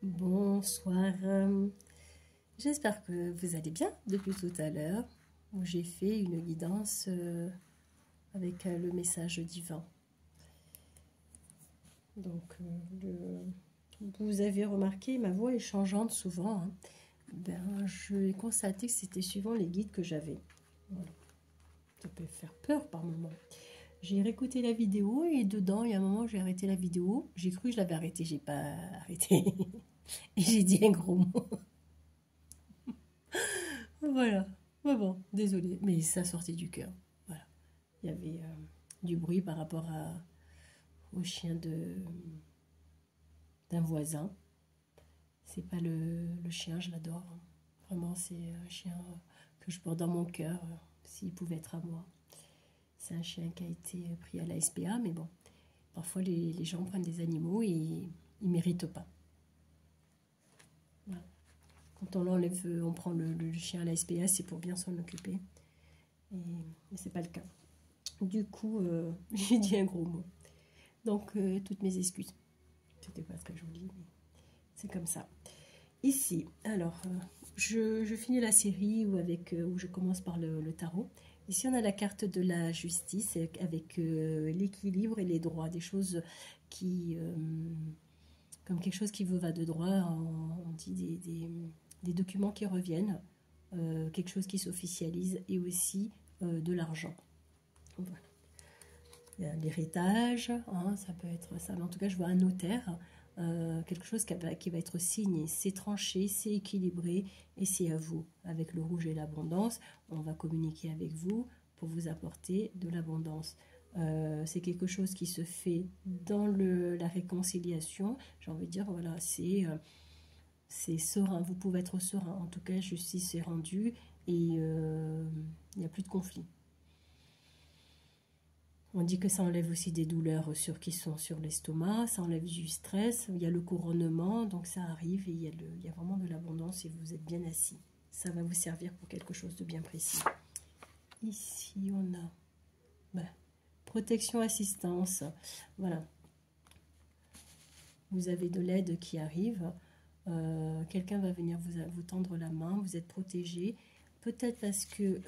Bonsoir, j'espère que vous allez bien depuis tout à l'heure où j'ai fait une guidance avec le message divin. Donc, vous avez remarqué, ma voix est changeante souvent. Hein. Ben, je ai constaté que c'était suivant les guides que j'avais. Voilà. Ça peut faire peur par moments. J'ai réécouté la vidéo et dedans, il y a un moment, j'ai arrêté la vidéo. J'ai cru que je l'avais arrêtée, j'ai pas arrêté. Et j'ai dit un gros mot. Voilà. Mais bon, désolé, mais ça sortait du cœur. Voilà. Il y avait du bruit par rapport au chien d'un voisin. C'est pas le chien, je l'adore. Vraiment, c'est un chien que je porte dans mon cœur, s'il pouvait être à moi. C'est un chien qui a été pris à la SPA, mais bon, parfois les gens prennent des animaux et ils ne méritent pas. Voilà. Quand on l'enlève, on prend le chien à la SPA, c'est pour bien s'en occuper. Et c'est pas le cas. Du coup, j'ai dit un gros mot. Donc, toutes mes excuses. C'était pas très joli, mais c'est comme ça. Ici, alors, je finis la série où je commence par le tarot. Ici, on a la carte de la justice avec l'équilibre et les droits, des choses qui, comme quelque chose qui vous va de droit. On dit des documents qui reviennent, quelque chose qui s'officialise et aussi de l'argent. Voilà. Il y a l'héritage, hein, ça peut être ça, mais en tout cas, je vois un notaire, quelque chose qui va être signé. C'est tranché, c'est équilibré et c'est à vous. Avec le rouge et l'abondance, on va communiquer avec vous pour vous apporter de l'abondance. C'est quelque chose qui se fait dans la réconciliation. J'ai envie de dire, voilà, c'est serein. Vous pouvez être serein. En tout cas, justice est rendue et il n'y a plus de conflit. On dit que ça enlève aussi des douleurs qui sont sur l'estomac, ça enlève du stress, il y a le couronnement, donc ça arrive et il y a vraiment de l'abondance et vous êtes bien assis. Ça va vous servir pour quelque chose de bien précis. Ici, on a protection, assistance. Voilà. Vous avez de l'aide qui arrive. Quelqu'un va venir vous tendre la main, vous êtes protégé. Peut-être parce que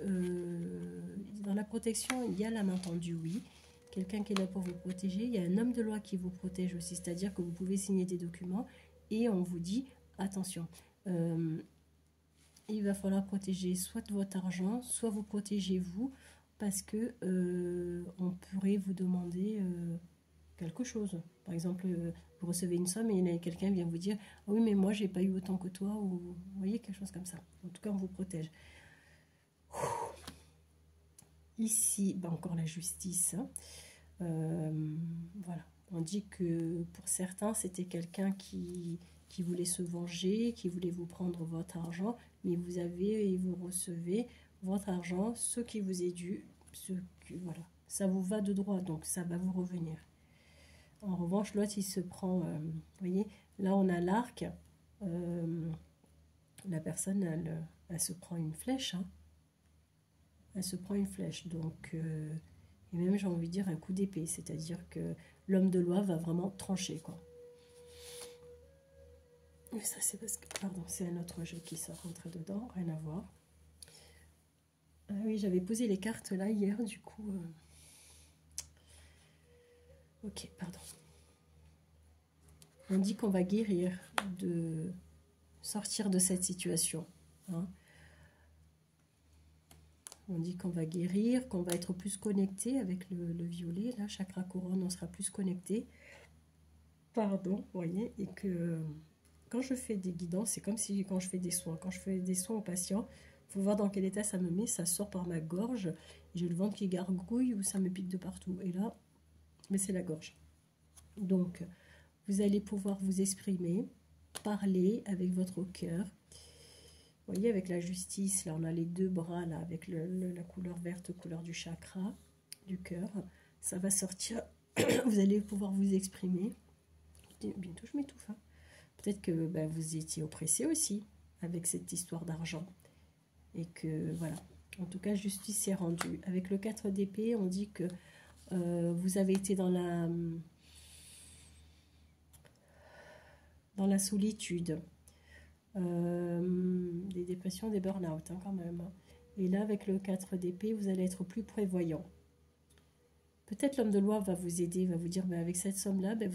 dans la protection, il y a la main tendue, oui. Quelqu'un qui est là pour vous protéger. Il y a un homme de loi qui vous protège aussi, c'est-à-dire que vous pouvez signer des documents et on vous dit, attention, il va falloir protéger soit votre argent, soit vous protégez vous, parce que on pourrait vous demander quelque chose. Par exemple, vous recevez une somme et quelqu'un vient vous dire « Oui, mais moi, j'ai pas eu autant que toi » ou vous voyez, quelque chose comme ça. En tout cas, on vous protège. Ici, encore la justice. Hein. Voilà. On dit que pour certains, c'était quelqu'un qui voulait se venger, qui voulait vous prendre votre argent, mais vous avez et vous recevez votre argent, ce qui vous est dû, voilà. Ça vous va de droit, donc ça va vous revenir. En revanche, l'autre, il se prend, vous voyez, là on a l'arc, la personne, elle se prend une flèche, hein. Elle se prend une flèche, donc, et même j'ai envie de dire un coup d'épée, c'est-à-dire que l'homme de loi va vraiment trancher, quoi. Mais ça, c'est parce que, pardon, c'est un autre jeu qui sort rentrer dedans, rien à voir. Ah oui, j'avais posé les cartes là hier, du coup. Ok, pardon. On dit qu'on va guérir, de sortir de cette situation. Hein. On dit qu'on va guérir, qu'on va être plus connecté avec le violet. Là, chakra couronne, on sera plus connecté. Pardon, vous voyez. Et que quand je fais des guidances, c'est comme si quand je fais des soins. Quand je fais des soins aux patients, il faut voir dans quel état ça me met. Ça sort par ma gorge. J'ai le ventre qui gargouille ou ça me pique de partout. Et là, mais c'est la gorge. Donc, vous allez pouvoir vous exprimer, parler avec votre cœur. Vous voyez, avec la justice, là, on a les deux bras, là, avec la couleur verte, couleur du chakra, du cœur. Ça va sortir, vous allez pouvoir vous exprimer. Bientôt, je m'étouffe. Hein. Peut-être que vous étiez oppressé aussi, avec cette histoire d'argent. Et que, voilà. En tout cas, justice est rendue. Avec le 4 d'épée, on dit que vous avez été dans dans la solitude, des dépressions, des burn-out hein, quand même. Et là, avec le 4 d'épée, vous allez être plus prévoyant. Peut-être l'homme de loi va vous aider, va vous dire, ben, avec cette somme-là, ben,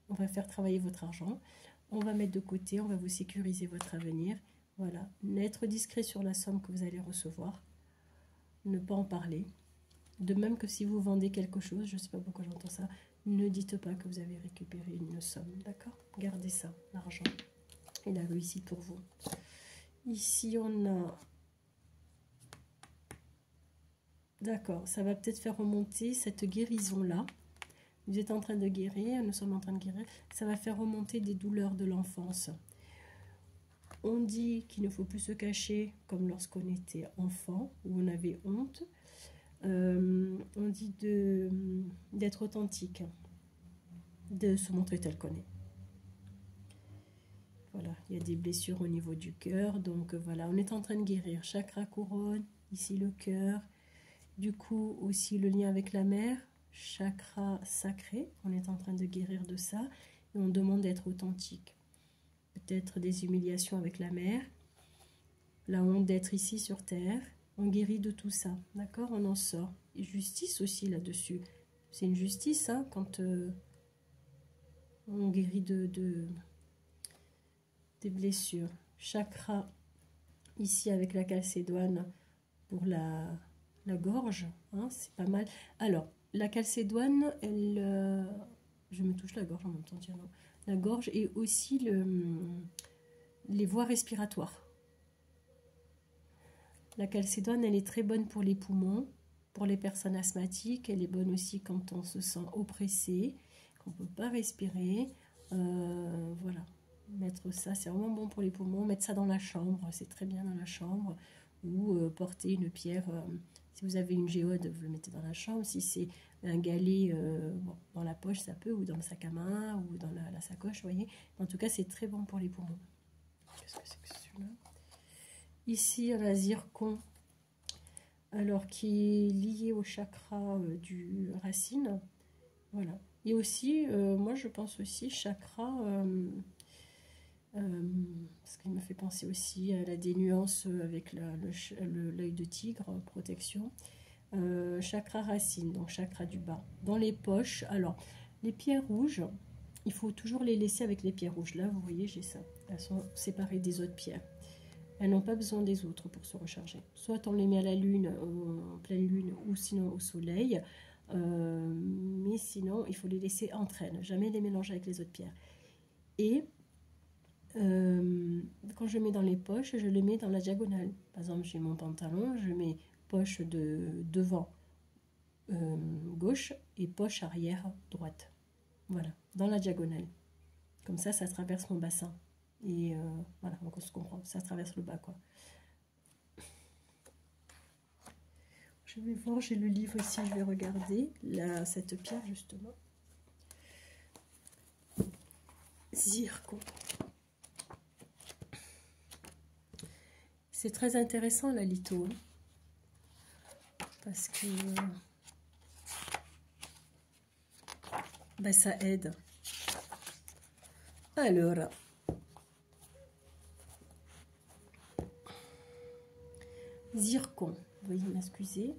on va faire travailler votre argent, on va mettre de côté, on va vous sécuriser votre avenir. Voilà, être discret sur la somme que vous allez recevoir, ne pas en parler. De même que si vous vendez quelque chose, je ne sais pas pourquoi j'entends ça, ne dites pas que vous avez récupéré une somme, d'accord? Gardez ça, l'argent et la réussite pour vous. Ici, on a... D'accord, ça va peut-être faire remonter cette guérison-là. Vous êtes en train de guérir, nous sommes en train de guérir. Ça va faire remonter des douleurs de l'enfance. On dit qu'il ne faut plus se cacher comme lorsqu'on était enfant, où on avait honte. On dit d'être authentique, de se montrer tel qu'on est. Voilà, il y a des blessures au niveau du cœur, donc voilà, on est en train de guérir. Chakra couronne, ici le cœur, du coup aussi le lien avec la mer, chakra sacré, on est en train de guérir de ça, et on demande d'être authentique. Peut-être des humiliations avec la mer, la honte d'être ici sur terre, on guérit de tout ça, d'accord? On en sort. Et justice aussi là-dessus. C'est une justice, hein, quand on guérit des blessures. Chakra, ici avec la calcédoine pour la gorge, hein, c'est pas mal. Alors, la calcédoine, elle... je me touche la gorge en même temps, tiens, non. La gorge et aussi les voies respiratoires. La calcédoine, elle est très bonne pour les poumons, pour les personnes asthmatiques. Elle est bonne aussi quand on se sent oppressé, qu'on ne peut pas respirer. Voilà, mettre ça, c'est vraiment bon pour les poumons. Mettre ça dans la chambre, c'est très bien dans la chambre. Ou porter une pierre, si vous avez une géode, vous le mettez dans la chambre. Si c'est un galet bon, dans la poche, ça peut, ou dans le sac à main, ou dans la sacoche, vous voyez. En tout cas, c'est très bon pour les poumons. Qu'est-ce que c'est que celui-là ? Ici, la zircon, alors qui est lié au chakra du racine, voilà. Et aussi, moi je pense aussi chakra, parce qu'il me fait penser aussi à la dénuance avec l'œil de tigre, protection. Chakra racine, donc chakra du bas. Dans les poches, alors les pierres rouges, il faut toujours les laisser avec les pierres rouges. Là, vous voyez, j'ai ça. Elles sont séparées des autres pierres. Elles n'ont pas besoin des autres pour se recharger. Soit on les met à la lune, en pleine lune, ou sinon au soleil. Mais sinon, il faut les laisser entre elles. Jamais les mélanger avec les autres pierres. Et quand je mets dans les poches, je les mets dans la diagonale. Par exemple, j'ai mon pantalon, je mets poche de devant gauche et poche arrière droite. Voilà, dans la diagonale. Comme ça traverse mon bassin. Et voilà, on se comprend, ça traverse le bas, quoi. Je vais voir, j'ai le livre ici, je vais regarder cette pierre, justement. Zircon. C'est très intéressant, la litho. Parce que ben, ça aide. Alors... Zircon, veuillez m'excuser.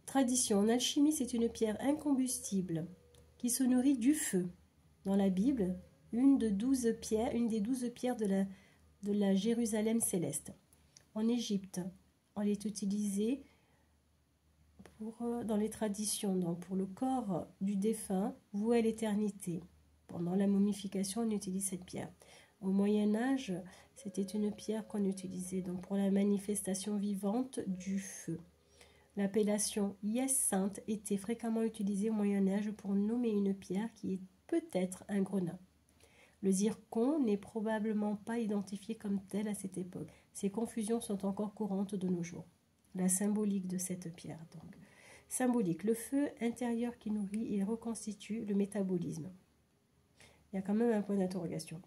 Tradition, en alchimie, c'est une pierre incombustible qui se nourrit du feu. Dans la Bible, une des 12 pierres de la Jérusalem céleste. En Égypte, elle est utilisée dans les traditions, donc pour le corps du défunt voué à l'éternité. Pendant la momification, on utilise cette pierre. Au Moyen-Âge, c'était une pierre qu'on utilisait donc pour la manifestation vivante du feu. L'appellation hyacinthe était fréquemment utilisée au Moyen-Âge pour nommer une pierre qui est peut-être un grenat. Le zircon n'est probablement pas identifié comme tel à cette époque. Ces confusions sont encore courantes de nos jours. La symbolique de cette pierre, donc. Symbolique, le feu intérieur qui nourrit et reconstitue le métabolisme. Il y a quand même un point d'interrogation.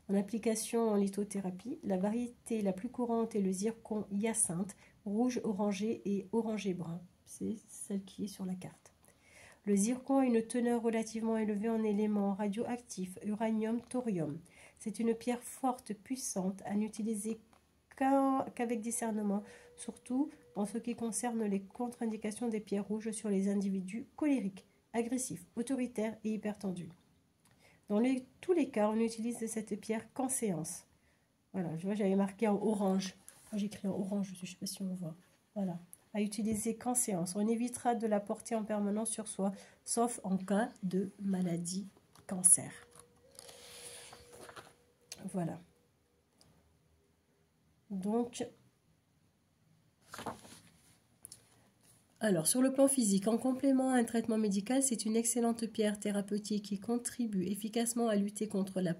En application en lithothérapie, la variété la plus courante est le zircon hyacinthe, rouge orangé et orangé brun. c'est celle qui est sur la carte. Le zircon a une teneur relativement élevée en éléments radioactifs, uranium, thorium. C'est une pierre forte, puissante, à n'utiliser qu'avec discernement, surtout en ce qui concerne les contre-indications des pierres rouges sur les individus colériques, agressifs, autoritaires et hypertendus. Dans tous les cas, on utilise cette pierre qu'en séance. Voilà, je vois, j'avais marqué en orange. J'écris en orange, je ne sais pas si on voit. Voilà, à utiliser qu'en séance. On évitera de la porter en permanence sur soi, sauf en cas de maladie cancer. Voilà. Donc, alors, sur le plan physique, en complément à un traitement médical, c'est une excellente pierre thérapeutique qui contribue efficacement à lutter contre la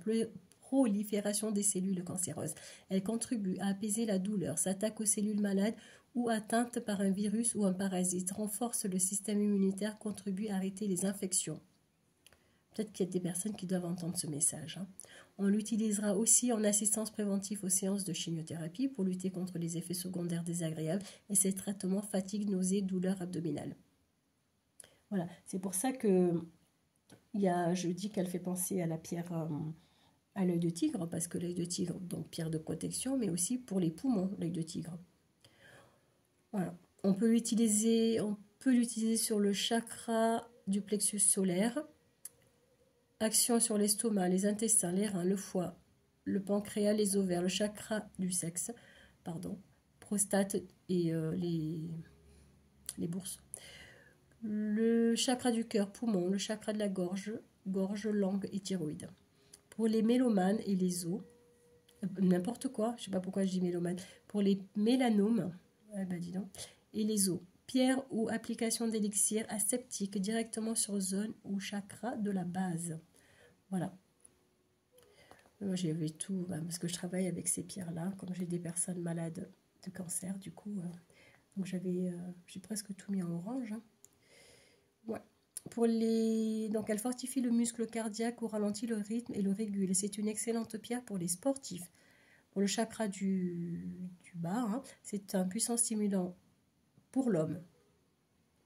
prolifération des cellules cancéreuses. Elle contribue à apaiser la douleur, s'attaque aux cellules malades ou atteintes par un virus ou un parasite, renforce le système immunitaire, contribue à arrêter les infections. Peut-être qu'il y a des personnes qui doivent entendre ce message. On l'utilisera aussi en assistance préventive aux séances de chimiothérapie pour lutter contre les effets secondaires désagréables et ces traitements fatigue, nausées, douleurs abdominales. Voilà, c'est pour ça que je dis qu'elle fait penser à la pierre à l'œil de tigre, parce que l'œil de tigre, donc pierre de protection, mais aussi pour les poumons, l'œil de tigre. Voilà, on peut l'utiliser sur le chakra du plexus solaire. Action sur l'estomac, les intestins, les reins, le foie, le pancréas, les ovaires, le chakra du sexe, prostate et les bourses. Le chakra du cœur, poumon, le chakra de la gorge, langue et thyroïde. Pour les mélomanes et les os, n'importe quoi, je ne sais pas pourquoi je dis mélomane, pour les mélanomes, dis donc, et les os. Pierre ou application d'élixir aseptique directement sur zone ou chakra de la base. Voilà. Moi, j'avais tout, parce que je travaille avec ces pierres-là, comme j'ai des personnes malades de cancer, du coup. Donc, j'ai presque tout mis en orange. Ouais. Donc, elle fortifie le muscle cardiaque ou ralentit le rythme et le régule. C'est une excellente pierre pour les sportifs. Pour le chakra du bas, c'est un puissant stimulant pour l'homme.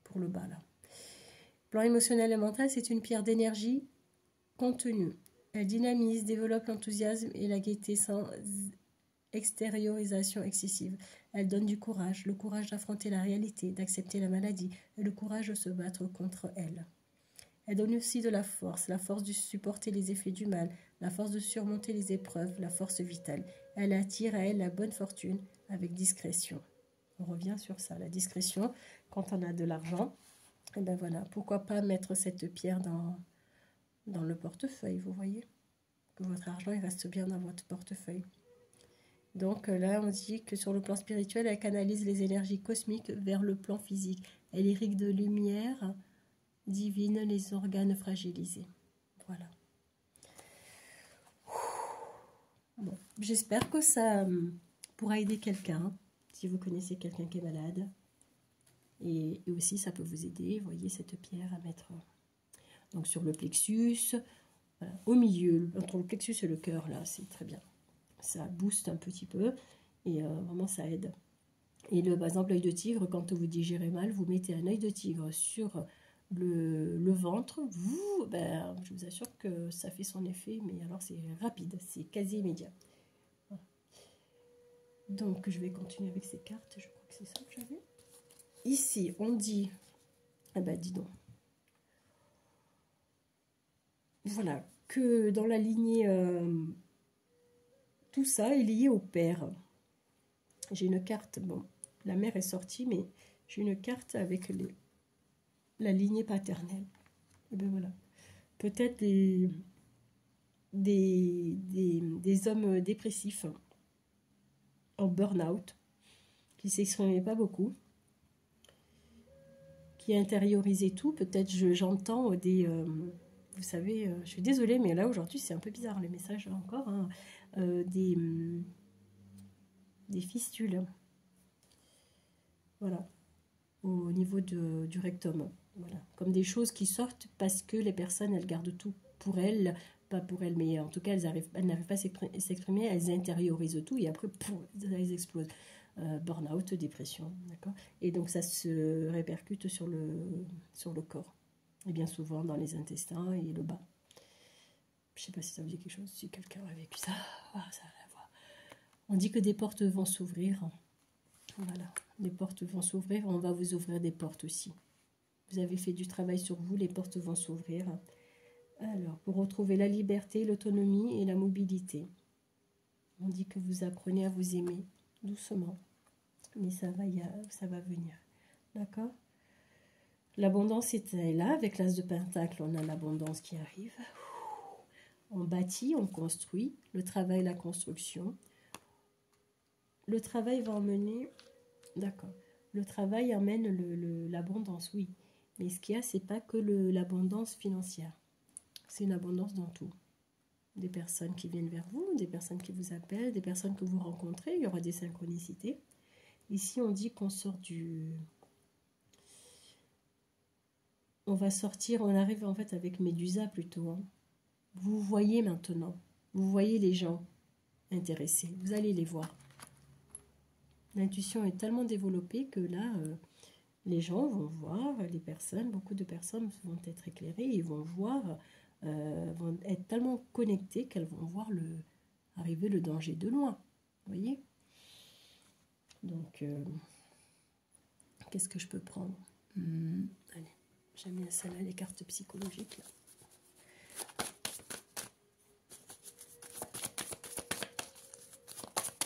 Pour le bas, là. Plan émotionnel et mental, c'est une pierre d'énergie contenue. Elle dynamise, développe l'enthousiasme et la gaieté sans extériorisation excessive. Elle donne du courage, le courage d'affronter la réalité, d'accepter la maladie et le courage de se battre contre elle. Elle donne aussi de la force de supporter les effets du mal, la force de surmonter les épreuves, la force vitale. Elle attire à elle la bonne fortune avec discrétion. On revient sur ça, la discrétion, quand on a de l'argent. Et ben voilà, pourquoi pas mettre cette pierre dans le portefeuille, vous voyez, que votre argent il reste bien dans votre portefeuille. Donc là, on dit que sur le plan spirituel, elle canalise les énergies cosmiques vers le plan physique. Elle irrigue de lumière divine les organes fragilisés. Voilà. Bon, j'espère que ça pourra aider quelqu'un, si vous connaissez quelqu'un qui est malade. Et aussi, ça peut vous aider, vous voyez, cette pierre à mettre donc sur le plexus, voilà, au milieu, entre le plexus et le cœur, là, c'est très bien. Ça booste un petit peu et vraiment, ça aide. Et par exemple, l'œil de tigre, quand vous digérez mal, vous mettez un œil de tigre sur le ventre, je vous assure que ça fait son effet, mais alors c'est rapide, c'est quasi immédiat. Voilà. Donc, je vais continuer avec ces cartes, je crois que c'est ça que j'avais. Ici, on dit, dis donc, voilà, que dans la lignée, tout ça est lié au père. J'ai une carte, bon, la mère est sortie, mais j'ai une carte avec la lignée paternelle. Et ben voilà, peut-être des hommes dépressifs en burn-out, qui ne s'exprimaient pas beaucoup, qui intériorisaient tout. Peut-être j'entends vous savez, je suis désolée, mais là aujourd'hui c'est un peu bizarre les messages encore, des fistules, voilà, au niveau du rectum, voilà, comme des choses qui sortent parce que les personnes elles gardent tout pour elles, pas pour elles, mais en tout cas elles n'arrivent pas à s'exprimer, elles intériorisent tout et après elles explosent. burn-out, dépression, d'accord? Et donc ça se répercute sur le corps, et bien souvent dans les intestins et le bas. Je ne sais pas si ça vous dit quelque chose, si quelqu'un a vécu ça, ça a la voix. On dit que des portes vont s'ouvrir, voilà, les portes vont s'ouvrir, on va vous ouvrir des portes aussi. Vous avez fait du travail sur vous, les portes vont s'ouvrir. Alors, pour retrouver la liberté, l'autonomie et la mobilité. On dit que vous apprenez à vous aimer doucement, mais ça va venir. D'accord? L'abondance est là. Avec l'as de pentacle, on a l'abondance qui arrive. On bâtit, on construit. Le travail, la construction. Le travail va emmener... D'accord. Le travail amène l'abondance, oui. Mais ce qu'il y a, c'est pas que l'abondance financière. C'est une abondance dans tout. Des personnes qui viennent vers vous, des personnes qui vous appellent, des personnes que vous rencontrez. Il y aura des synchronicités. Ici, on dit qu'on sort du... On va sortir, on arrive en fait avec Médusa plutôt. Hein. Vous voyez maintenant. Vous voyez les gens intéressés. Vous allez les voir. L'intuition est tellement développée que là, les gens vont voir, les personnes, beaucoup de personnes vont être éclairées, ils vont voir, vont être tellement connectées qu'elles vont voir arriver le danger de loin. Vous voyez? Donc, qu'est-ce que je peux prendre? Allez, j'aime bien celle-là, les cartes psychologiques. Là.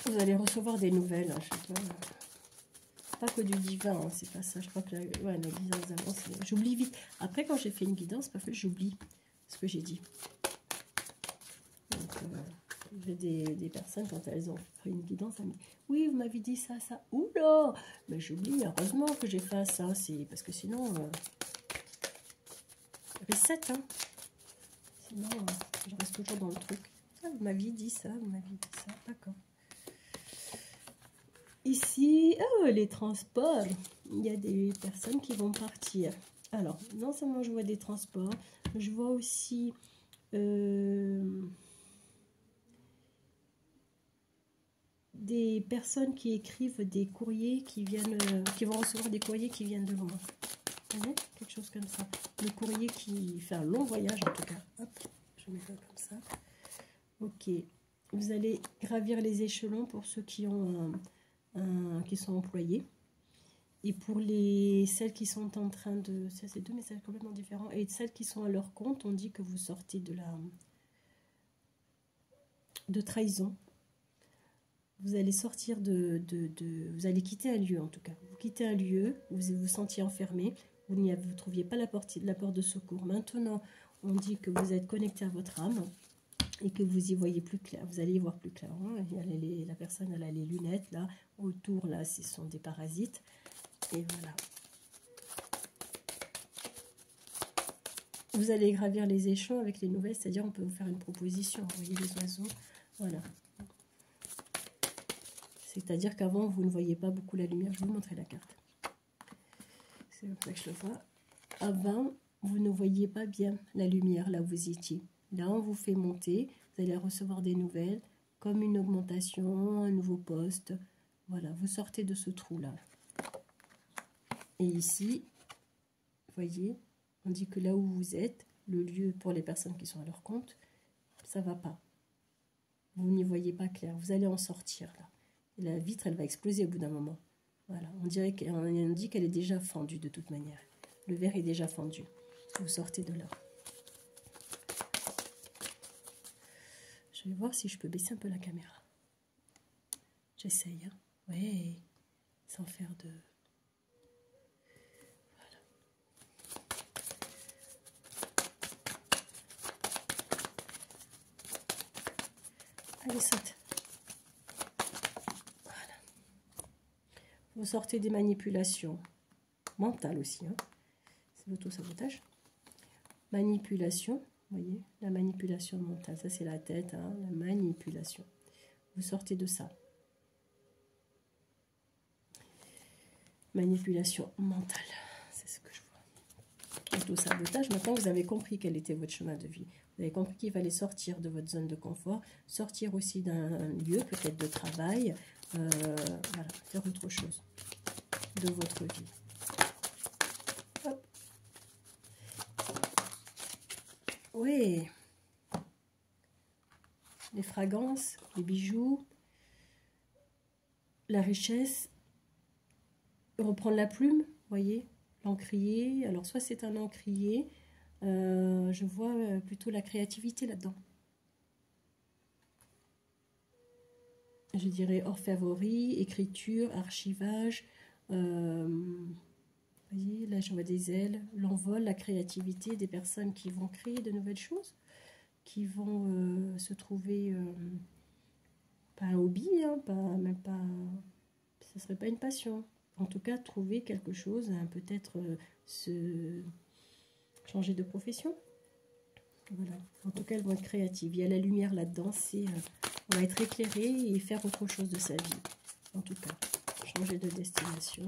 Vous allez recevoir des nouvelles, hein, je sais pas que du divin, hein, c'est pas ça. Je crois que la guidance d'avance, j'oublie vite. Après, quand j'ai fait une guidance, parfois j'oublie ce que j'ai dit. Donc, j'ai des personnes, quand elles ont fait une guidance, elles me disent « Oui, vous m'avez dit ça, ça. » Oula! Mais j'oublie, heureusement que j'ai fait ça. Parce que sinon, reset, hein. Sinon, je reste toujours dans le truc. Ah, vous m'aviez dit ça, vous m'aviez dit ça. D'accord. Ici, les transports, il y a des personnes qui vont partir. Alors, non seulement je vois des transports, je vois aussi des personnes qui écrivent des courriers qui vont recevoir des courriers qui viennent de loin. Vous voyez, quelque chose comme ça. Le courrier qui fait un long voyage en tout cas. Hop, je mets ça comme ça. Ok, vous allez gravir les échelons pour ceux qui ont qui sont employés. Et pour celles qui sont en train de... Ça, c'est deux messages complètement différents. Et celles qui sont à leur compte, on dit que vous sortez de trahison. Vous allez sortir vous allez quitter un lieu, en tout cas. Vous quittez un lieu, vous vous sentiez enfermé, vous ne trouviez pas la porte de secours. Maintenant, on dit que vous êtes connecté à votre âme et que vous y voyez plus clair. Vous allez y voir plus clair. Hein. La personne, elle a les lunettes, là. Autour, là, ce sont des parasites. Et voilà. Vous allez gravir les échelons avec les nouvelles, c'est-à-dire on peut vous faire une proposition. Vous voyez les oiseaux, voilà. C'est-à-dire qu'avant, vous ne voyez pas beaucoup la lumière. Je vais vous montrer la carte. C'est comme ça que je le vois. Avant, vous ne voyiez pas bien la lumière là où vous étiez. Là, on vous fait monter. Vous allez recevoir des nouvelles, comme une augmentation, un nouveau poste. Voilà, vous sortez de ce trou-là. Et ici, vous voyez, on dit que là où vous êtes, le lieu pour les personnes qui sont à leur compte, ça ne va pas. Vous n'y voyez pas clair. Vous allez en sortir là. Et la vitre, elle va exploser au bout d'un moment. Voilà, on dit qu'elle est déjà fendue de toute manière. Le verre est déjà fendu. Vous sortez de là. Je vais voir si je peux baisser un peu la caméra. J'essaye. Hein. Ouais, sans faire de... Allez, saute. Voilà. Vous sortez des manipulations mentales aussi. Hein. C'est l'auto-sabotage. Manipulation, vous voyez, la manipulation mentale. Ça, c'est la tête, hein, la manipulation. Vous sortez de ça. Manipulation mentale. C'est ce que je vois. Auto-sabotage. Maintenant, vous avez compris quel était votre chemin de vie. Vous avez compris qu'il fallait sortir de votre zone de confort, sortir aussi d'un lieu peut-être de travail, voilà, faire autre chose de votre vie. Hop. Oui, les fragrances, les bijoux, la richesse, reprendre la plume, voyez, l'encrier. Alors soit c'est un encrier, je vois plutôt la créativité là-dedans. Je dirais orfèvrerie, écriture, archivage. Voyez, là je vois des ailes, l'envol, la créativité, des personnes qui vont créer de nouvelles choses, qui vont se trouver, pas un hobby, hein, même pas, ce serait pas une passion. En tout cas, trouver quelque chose, hein, peut-être se changer de profession. Voilà. En tout cas, elles vont être créatives. Il y a la lumière là-dedans, c'est on va être éclairé et faire autre chose de sa vie. En tout cas, changer de destination.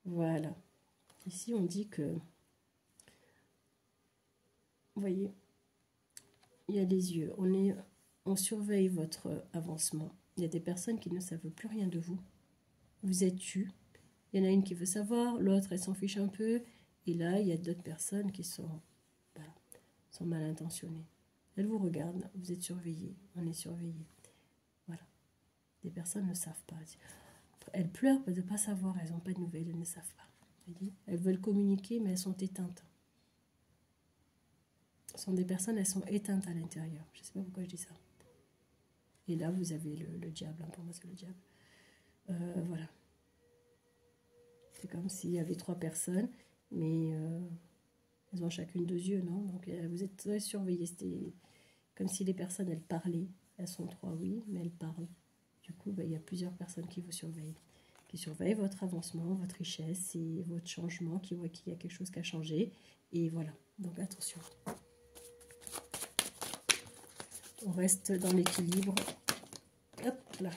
Voilà. Ici, on dit que, vous voyez, il y a les yeux. On surveille votre avancement. Il y a des personnes qui ne savent plus rien de vous. Vous êtes tu. Il y en a une qui veut savoir, l'autre, elle s'en fiche un peu. Et là, il y a d'autres personnes qui sont mal intentionnées. Elles vous regardent, vous êtes surveillé, on est surveillé. Voilà. Des personnes ne savent pas. Elles pleurent de ne pas savoir, elles n'ont pas de nouvelles, elles ne savent pas. Elles veulent communiquer, mais elles sont éteintes. Ce sont des personnes, elles sont éteintes à l'intérieur. Je ne sais pas pourquoi je dis ça. Et là, vous avez le diable, hein, pour moi c'est le diable. Voilà. C'est comme s'il y avait 3 personnes, mais elles ont chacune 2 yeux, non? Donc vous êtes très surveillés. C'était comme si les personnes, elles parlaient. Elles sont 3, oui, mais elles parlent. Du coup, il y a plusieurs personnes qui vous surveillent. Qui surveillent votre avancement, votre richesse et votre changement, qui voient qu'il y a quelque chose qui a changé. Et voilà, donc attention. On reste dans l'équilibre. Hop là.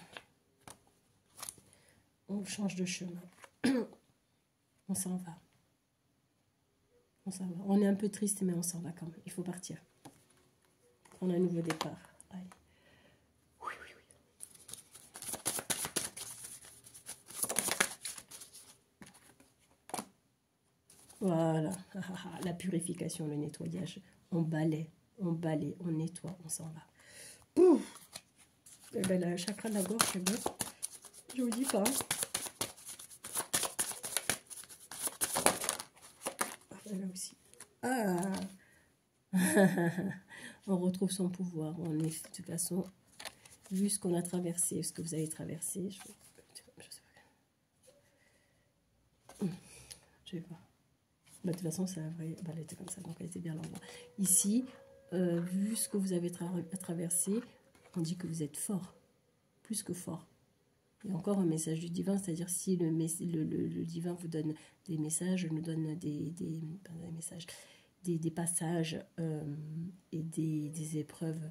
On change de chemin. On s'en va. On s'en va. On est un peu triste, mais on s'en va quand même. Il faut partir. Prendre un nouveau départ. Allez. Oui, oui, oui. Voilà. La purification, le nettoyage. On balaie, on nettoie, on s'en va. Pouf. Eh ben, le chakra de la gorge, c'est bon. Je vous dis pas. Là aussi. Ah. On retrouve son pouvoir. On est de toute façon, vu ce qu'on a traversé, ce que vous avez traversé, je sais pas. Je vais voir. Bah, de toute façon, c'est la vraie. Bah, elle était comme ça, donc elle était bien l'endroit. Ici, vu ce que vous avez traversé, on dit que vous êtes fort, plus que fort. Et encore un message du divin, c'est-à-dire si le divin vous donne des messages, nous donne des messages, des passages et des épreuves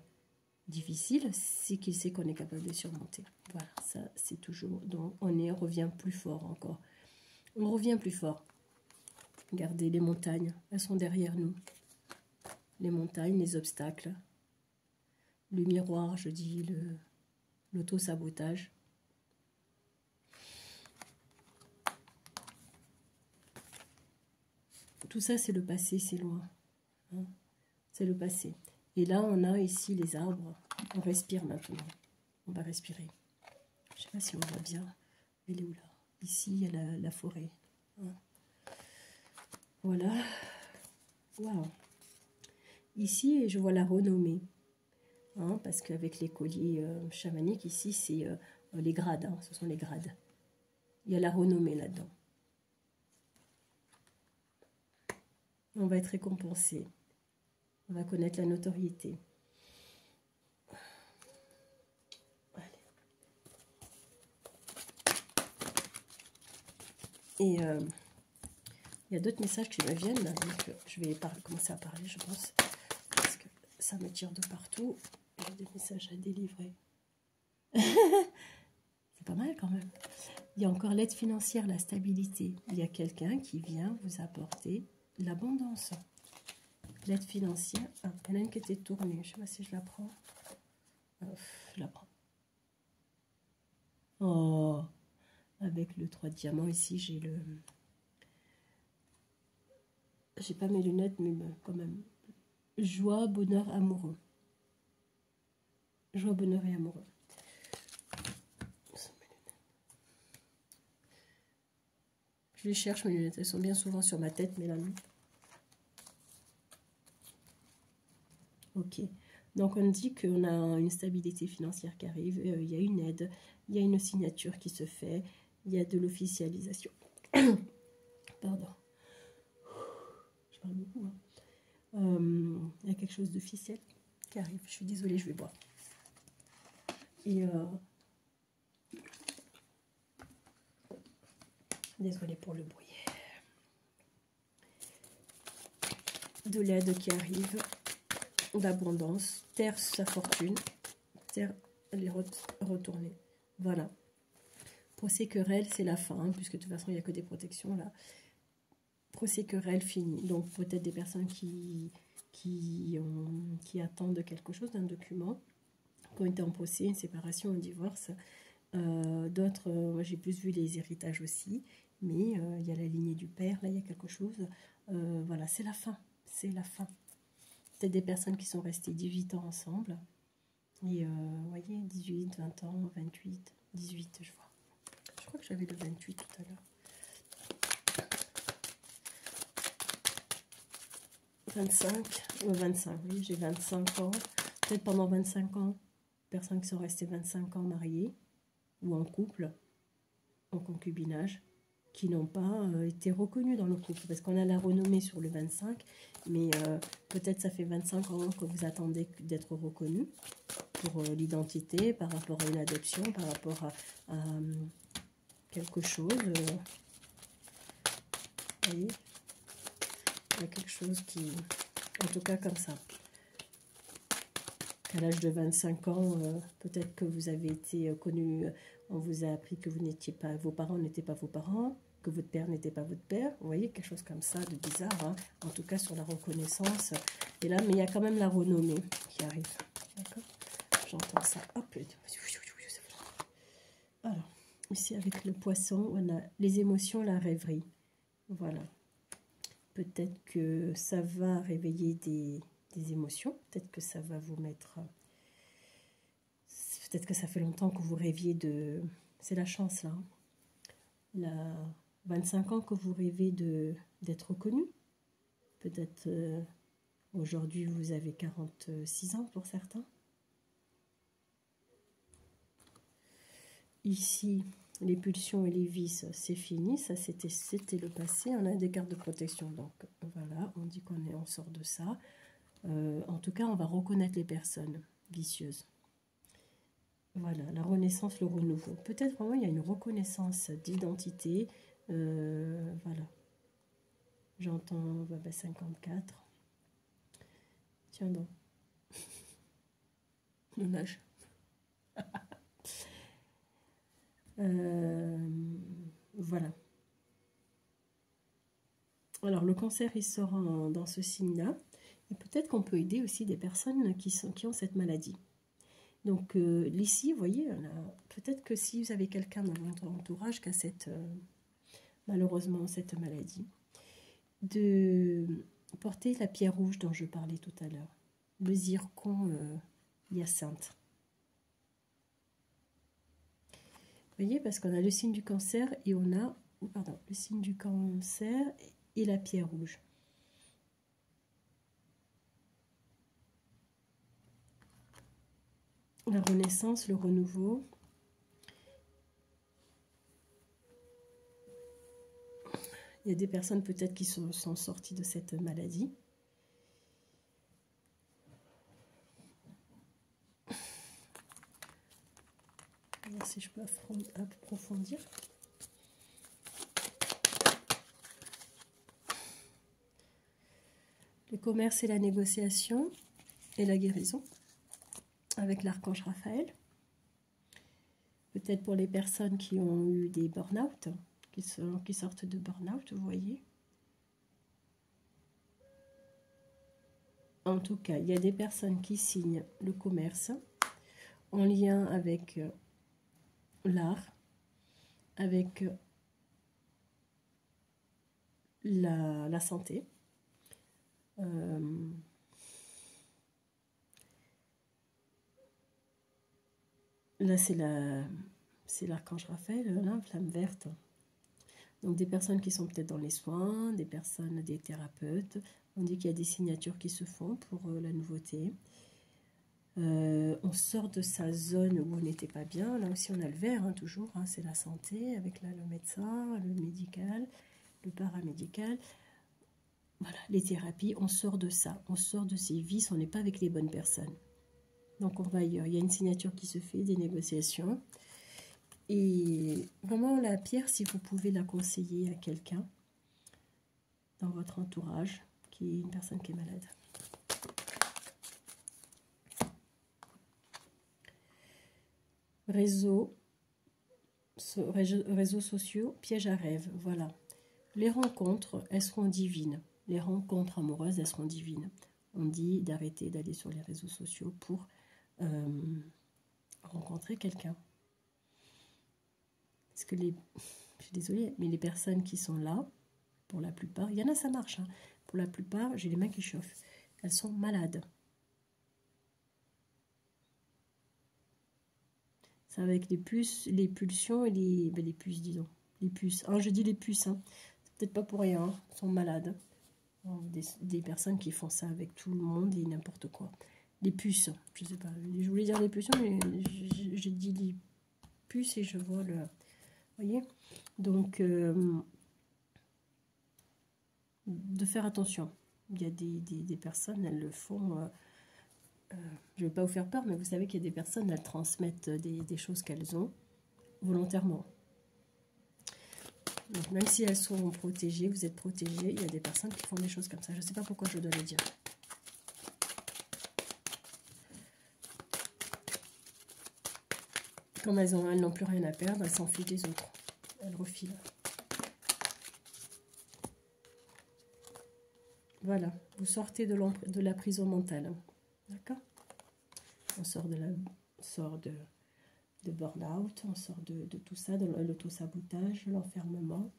difficiles, c'est qu'il sait qu'on est capable de surmonter. Voilà, ça c'est toujours. Donc on revient plus fort encore. On revient plus fort. Regardez les montagnes, elles sont derrière nous. Les montagnes, les obstacles, le miroir, je dis, l'auto-sabotage. Tout ça, c'est le passé, c'est loin. Hein, c'est le passé. Et là, on a ici les arbres. On respire maintenant. On va respirer. Je ne sais pas si on voit bien. Elle est où là? Ici, il y a la forêt. Hein. Voilà. Waouh. Ici, je vois la renommée. Hein, parce qu'avec les colliers chamaniques, ici, c'est les grades. Hein, ce sont les grades. Il y a la renommée là-dedans. On va être récompensé. On va connaître la notoriété. Allez. Et il y a d'autres messages qui me viennent. Là, donc je vais commencer à parler, je pense. Parce que ça me tire de partout. J'ai des messages à délivrer. C'est pas mal quand même. Il y a encore l'aide financière, la stabilité. Il y a quelqu'un qui vient vous apporter l'abondance. L'aide financière. Ah, il y en a une qui était tournée. Je ne sais pas si je la prends. Je la prends. Oh, avec le 3 de diamant ici, j'ai le... J'ai pas mes lunettes, mais quand même. Joie, bonheur, amoureux. Joie, bonheur et amoureux. Je les cherche, mes lunettes. Elles sont bien souvent sur ma tête, mais là, non. Ok. Donc, on dit qu'on a une stabilité financière qui arrive. Il y a une aide. Il y a une signature qui se fait. Il y a de l'officialisation. Pardon. Je parle beaucoup. Hein. Il y a quelque chose d'officiel qui arrive. Je suis désolée, je vais boire. Et désolée pour le bruit. De l'aide qui arrive, d'abondance, terre sa fortune, terre elle est retournée. Voilà. Procès querelle, c'est la fin, hein, puisque de toute façon il n'y a que des protections là. Procès querelle fini. Donc peut-être des personnes qui attendent quelque chose, d'un document, qui ont été en procès, une séparation, un divorce. D'autres, moi j'ai plus vu les héritages aussi, mais il y a la lignée du père, là il y a quelque chose. Voilà, c'est la fin. C'est la fin. Peut-être des personnes qui sont restées 18 ans ensemble. Et vous voyez, 18, 20 ans, 28, 18, je vois. Je crois que j'avais le 28 tout à l'heure. 25, oui, j'ai 25 ans. Peut-être pendant 25 ans, personnes qui sont restées 25 ans mariées ou en couple, en concubinage, qui n'ont pas été reconnus dans le couple. Parce qu'on a la renommée sur le 25, mais peut-être ça fait 25 ans que vous attendez d'être reconnu pour l'identité, par rapport à une adoption, par rapport à quelque chose. Vous voyez, il y a quelque chose qui... En tout cas comme ça. À l'âge de 25 ans, peut-être que vous avez été connu, on vous a appris que vous n'étiez pas, vos parents n'étaient pas vos parents, que votre père n'était pas votre père. Vous voyez, quelque chose comme ça de bizarre, hein, en tout cas sur la reconnaissance. Et là, mais il y a quand même la renommée qui arrive. D'accord? J'entends ça. Hop. Alors, ici avec le poisson, on a les émotions, la rêverie. Voilà. Peut-être que ça va réveiller des émotions. Peut-être que ça va vous mettre... Peut-être que ça fait longtemps que vous rêviez de... C'est la chance, là. La 25 ans que vous rêvez d'être reconnu. Peut-être aujourd'hui, vous avez 46 ans pour certains. Ici, les pulsions et les vices, c'est fini. Ça, c'était le passé. On a des cartes de protection. Donc, voilà, on dit on sort de ça. En tout cas, on va reconnaître les personnes vicieuses. Voilà, la renaissance, le renouveau. Peut-être vraiment il y a une reconnaissance d'identité. Voilà. J'entends 54. Tiens donc. Dommage. Voilà. Alors le cancer, il sort dans ce signe-là. Et peut-être qu'on peut aider aussi des personnes qui ont cette maladie. Donc ici, vous voyez, peut-être que si vous avez quelqu'un dans votre entourage qui a malheureusement cette maladie, de porter la pierre rouge dont je parlais tout à l'heure, le zircon hyacinthe. Vous voyez, parce qu'on a le signe du cancer et on a, pardon, le signe du cancer et la pierre rouge. La renaissance, le renouveau. Il y a des personnes peut-être qui sont sorties de cette maladie. On va voir si je peux approfondir. Le commerce et la négociation et la guérison avec l'archange Raphaël. Peut-être pour les personnes qui ont eu des burn-out, qui sortent de burn-out, vous voyez. En tout cas, il y a des personnes qui signent le commerce en lien avec l'art, avec la santé. Là, c'est l'archange Raphaël, la flamme verte. Donc, des personnes qui sont peut-être dans les soins, des personnes, des thérapeutes. On dit qu'il y a des signatures qui se font pour la nouveauté. On sort de sa zone où on n'était pas bien. Là aussi, on a le vert, hein, toujours. Hein, c'est la santé, avec là, le médecin, le médical, le paramédical. Voilà, les thérapies, on sort de ça. On sort de ces vices, on n'est pas avec les bonnes personnes. Donc, on va ailleurs. Il y a une signature qui se fait, des négociations. Et vraiment, la pierre, si vous pouvez la conseiller à quelqu'un dans votre entourage, qui est une personne qui est malade. Réseaux sociaux, piège à rêve, voilà. Les rencontres, elles seront divines. Les rencontres amoureuses, elles seront divines. On dit d'arrêter d'aller sur les réseaux sociaux pour rencontrer quelqu'un. Parce que je suis désolée, mais les personnes qui sont là, pour la plupart, il y en a, ça marche, hein. Pour la plupart, j'ai les mains qui chauffent. Elles sont malades. C'est avec les pulsions et les puces, disons. Les puces. Ah, je dis les puces, hein. C'est peut-être pas pour rien, hein. Elles sont malades. Des personnes qui font ça avec tout le monde et n'importe quoi. Les puces, je sais pas. Je voulais dire les pulsions, mais j'ai dit les puces et je vois le... Vous voyez? Donc, de faire attention. Il y a des personnes, elles le font... je ne vais pas vous faire peur, mais vous savez qu'il y a des personnes, elles transmettent des choses qu'elles ont volontairement. Donc, même si elles sont protégées, vous êtes protégés, il y a des personnes qui font des choses comme ça. Je ne sais pas pourquoi je dois le dire. Comme elles n'ont plus rien à perdre, elles s'enfuient des autres. Elles refilent. Voilà, vous sortez de la prison mentale. D'accord? On sort de burn-out, on sort de tout ça, de l'auto-sabotage, l'enfermement,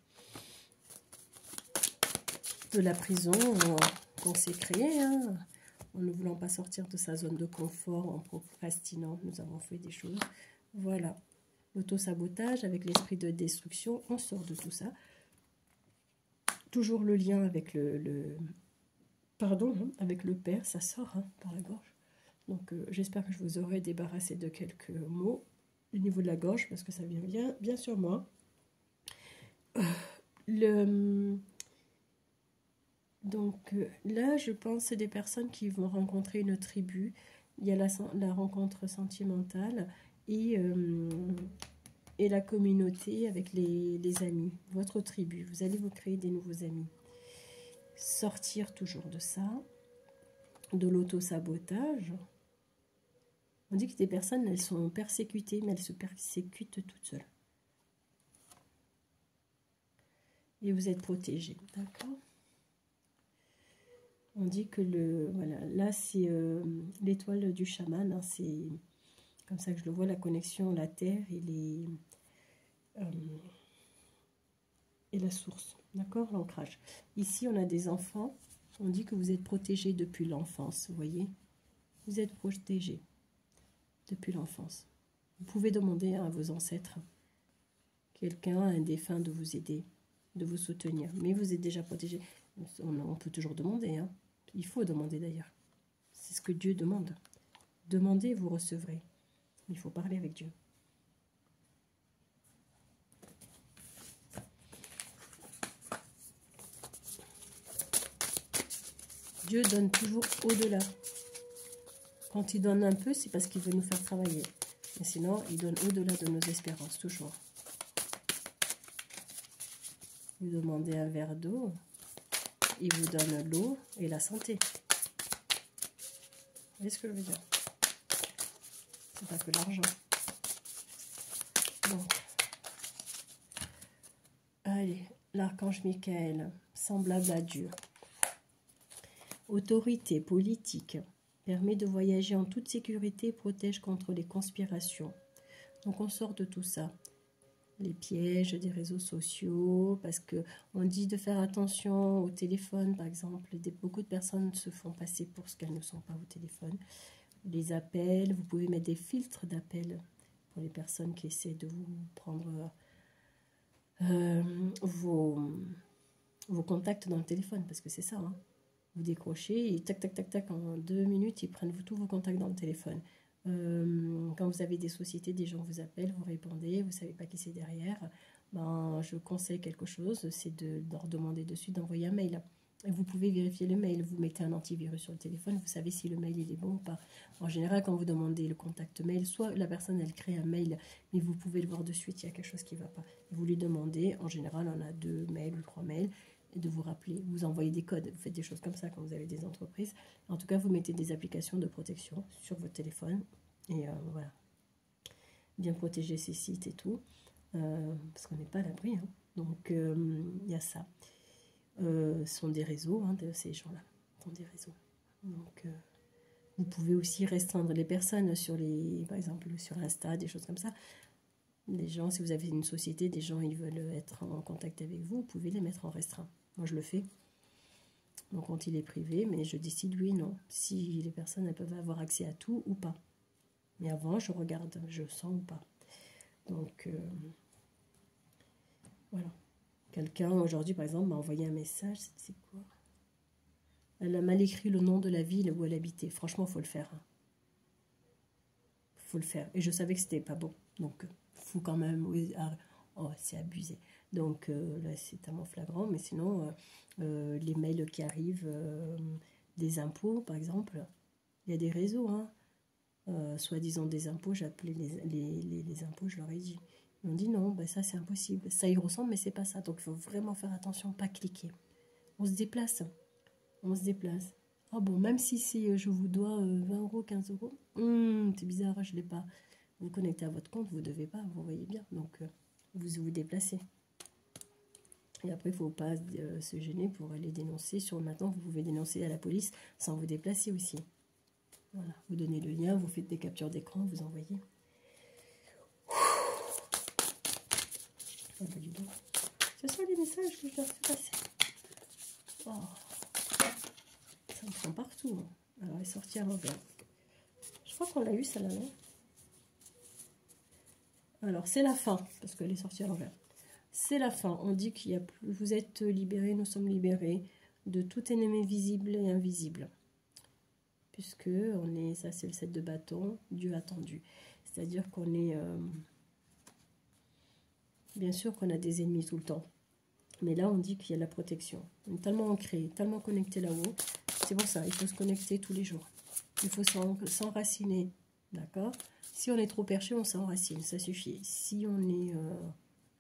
de la prison qu'on s'est créée, hein, en ne voulant pas sortir de sa zone de confort, en procrastinant, nous avons fait des choses. Voilà, l'auto-sabotage avec l'esprit de destruction, on sort de tout ça. Toujours le lien avec avec le Père, ça sort, hein, par la gorge. Donc j'espère que je vous aurai débarrassé de quelques mots au niveau de la gorge, parce que ça vient bien sur moi. Donc là, je pense que c'est des personnes qui vont rencontrer une tribu. Il y a la rencontre sentimentale et la communauté avec les amis, votre tribu. Vous allez vous créer des nouveaux amis. Sortir toujours de ça, de l'auto-sabotage. On dit que des personnes, elles sont persécutées, mais elles se persécutent toutes seules. Et vous êtes protégés, d'accord? On dit que voilà, là c'est l'étoile du chaman, hein, c'est comme ça que je le vois, la connexion, la terre et la source, d'accord, l'ancrage. Ici, on a des enfants, on dit que vous êtes protégés depuis l'enfance, vous voyez? Vous êtes protégés depuis l'enfance. Vous pouvez demander à vos ancêtres, quelqu'un, un défunt, de vous aider, de vous soutenir, mais vous êtes déjà protégés. On peut toujours demander, hein. Il faut demander d'ailleurs. C'est ce que Dieu demande. Demandez, vous recevrez. Il faut parler avec Dieu. Dieu donne toujours au-delà. Quand il donne un peu, c'est parce qu'il veut nous faire travailler. Mais sinon, il donne au-delà de nos espérances, toujours. Vous demandez un verre d'eau, il vous donne l'eau et la santé. Vous voyez ce que je veux dire? C'est pas que l'argent. Donc, allez, l'archange Michael, semblable à Dieu. Autorité politique, permet de voyager en toute sécurité et protège contre les conspirations. Donc on sort de tout ça. les pièges des réseaux sociaux, parce que on dit de faire attention au téléphone, par exemple. Beaucoup de personnes se font passer pour ce qu'elles ne sont pas au téléphone. Les appels, vous pouvez mettre des filtres d'appels pour les personnes qui essaient de vous prendre vos contacts dans le téléphone, parce que c'est ça, hein. Vous décrochez et tac, tac, tac, tac, en 2 minutes, ils prennent tous vos contacts dans le téléphone. Quand vous avez des sociétés, des gens vous appellent, vous répondez, vous ne savez pas qui c'est derrière, ben, je conseille quelque chose, c'est de leur demander de suite d'envoyer un mail. Et vous pouvez vérifier le mail, vous mettez un antivirus sur le téléphone, vous savez si le mail il est bon ou pas. En général, quand vous demandez le contact mail, soit la personne elle crée un mail, mais vous pouvez le voir de suite, il y a quelque chose qui ne va pas. Vous lui demandez, en général on a 2 mails ou 3 mails, et de vous rappeler, vous envoyez des codes, vous faites des choses comme ça quand vous avez des entreprises. En tout cas, vous mettez des applications de protection sur votre téléphone, et voilà. Bien protéger ces sites et tout, parce qu'on n'est pas à l'abri, hein. Donc, il y a ça. Ce sont des réseaux, hein, de ces gens-là. Ce sont des réseaux. Donc, vous pouvez aussi restreindre les personnes sur les, par exemple, sur Insta, des choses comme ça. Des gens, si vous avez une société, des gens, ils veulent être en contact avec vous, vous pouvez les mettre en restreint. Moi, je le fais. Donc, quand il est privé, mais je décide oui, non. Si les personnes, elles peuvent avoir accès à tout ou pas. Mais avant, je regarde, je sens ou pas. Donc, voilà. Quelqu'un, aujourd'hui, par exemple, m'a envoyé un message. C'est quoi? Elle a mal écrit le nom de la ville où elle habitait. Franchement, il faut le faire. Hein. Faut le faire. Et je savais que c'était pas bon. Donc, faut quand même... Oh, c'est abusé. Donc, là, c'est tellement flagrant. Mais sinon, les mails qui arrivent, des impôts, par exemple, il y a des réseaux, hein. Soi-disant des impôts, j'ai appelé les impôts, je leur ai dit. Ils m'ont dit non, ben ça c'est impossible. Ça y ressemble, mais c'est pas ça. Donc il faut vraiment faire attention, pas cliquer. On se déplace. On se déplace. Ah bon, même si je vous dois 20 euros, 15 euros, c'est bizarre, je ne l'ai pas. Vous connectez à votre compte, vous ne devez pas, vous voyez bien. Donc vous vous déplacez. Et après, il ne faut pas se gêner pour aller dénoncer. Maintenant, vous pouvez dénoncer à la police sans vous déplacer aussi. Voilà, vous donnez le lien, vous faites des captures d'écran, vous envoyez. C'est ça les messages que je leur fais passer. Oh. Ça me prend partout. Hein. Alors, elle est sortie à l'envers. Je crois qu'on l'a eu, celle-là, non? Alors, c'est la fin, parce qu'elle est sortie à l'envers. C'est la fin. On dit qu'il y a plus. Vous êtes libérés, nous sommes libérés de tout ennemi visible et invisible. Puisque on est, ça c'est le 7 de bâton, Dieu attendu. C'est-à-dire qu'on est, bien sûr qu'on a des ennemis tout le temps. Mais là, on dit qu'il y a la protection. On est tellement ancré, tellement connecté là-haut. C'est pour ça, il faut se connecter tous les jours. Il faut s'enraciner, d'accord? Si on est trop perché, on s'enracine, ça suffit. Si on est,